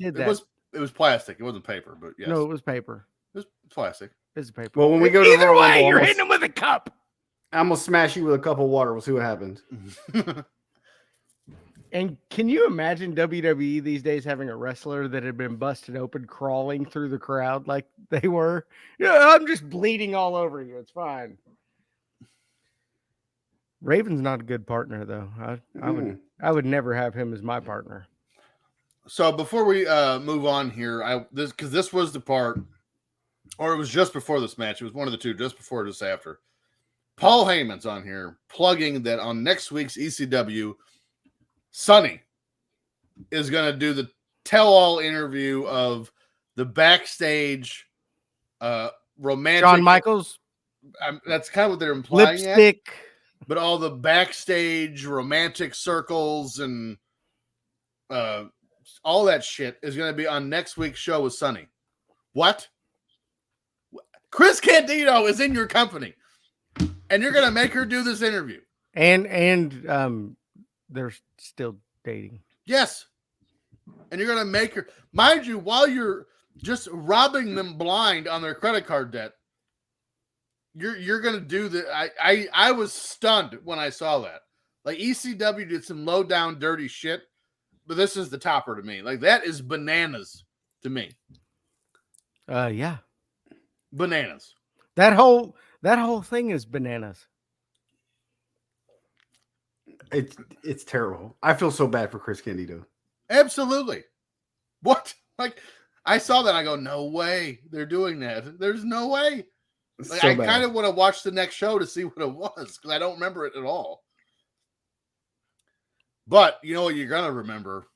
plastic. It wasn't paper, but yes. No, it was paper. It was plastic. It's paper. Well, when we go to either the way, you're hitting him with a cup. I'm gonna smash you with a cup of water. We'll see what happens. And can you imagine WWE these days having a wrestler that had been busted open crawling through the crowd like they were? Yeah, I'm just bleeding all over you. It's fine. Raven's not a good partner, though. I would never have him as my partner. So before we move on here, because this was the part, or it was just before this match. It was one of the two, just before or just after. Paul Heyman's on here plugging that on next week's ECW, Sonny is going to do the tell-all interview of the backstage romantic. Shawn Michaels. That's kind of what they're implying. Lipstick. But all the backstage romantic circles and all that shit is going to be on next week's show with Sonny. What? Chris Candido is in your company, and you're going to make her do this interview. And they're still dating. Yes. And you're going to make her, mind you, while you're just robbing them blind on their credit card debt, you're going to do the, I was stunned when I saw that. Like ECW did some low down dirty shit, but this is the topper to me. Like that is bananas to me. Yeah. Bananas. That whole thing is bananas. It's terrible. I feel so bad for Chris Candido. Absolutely. What? Like I saw that. I go, no way they're doing that. There's no way. Like, I kind of want to watch the next show to see what it was because I don't remember it at all. But you know what you're going to remember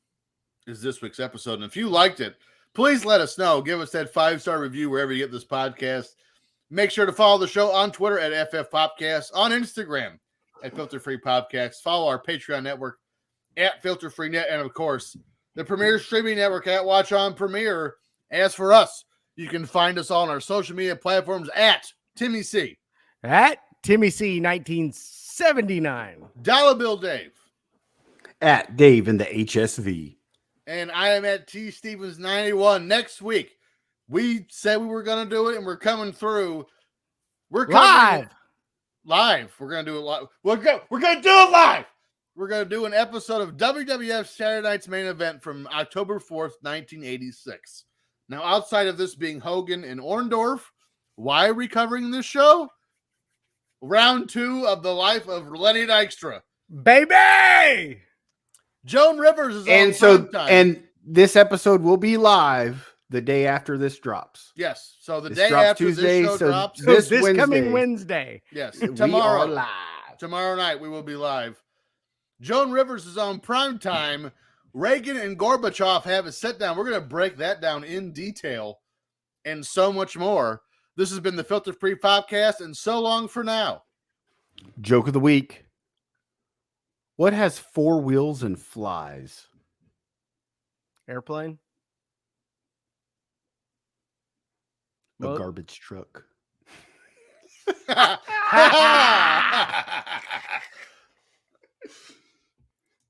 is this week's episode. And if you liked it, please let us know. Give us that 5-star review wherever you get this podcast. Make sure to follow the show on Twitter at FFPopcast, on Instagram at Filter Free Podcast. Follow our Patreon network at Filter Free Net, and of course, the premier streaming network at Watch On Premiere. As for us, you can find us all on our social media platforms at Timmy C. At Timmy C 1979. Dollar Bill Dave. At Dave in the HSV. And I am at T Stevens 91. Next week, we said we were going to do it, and we're coming through. We're coming live. We're going to do it live. We're going to do it live. We're going to do an episode of WWF Saturday Night's Main Event from October 4th, 1986. Now, outside of this being Hogan and Orndorff, why are we covering this show? Round 2 of the life of Lenny Dykstra. Baby! Joan Rivers is and on so time. And this episode will be live the day after this drops. Yes. So the this day drops after Tuesday, this show so drops. This coming Wednesday. Yes. We Tomorrow. are live. Tomorrow night we will be live. Joan Rivers is on prime time. Reagan and Gorbachev have a sit down. We're going to break that down in detail and so much more. This has been the Filter Free Podcast, and so long for now. Joke of the week. What has 4 wheels and flies? Airplane? A Well- garbage truck.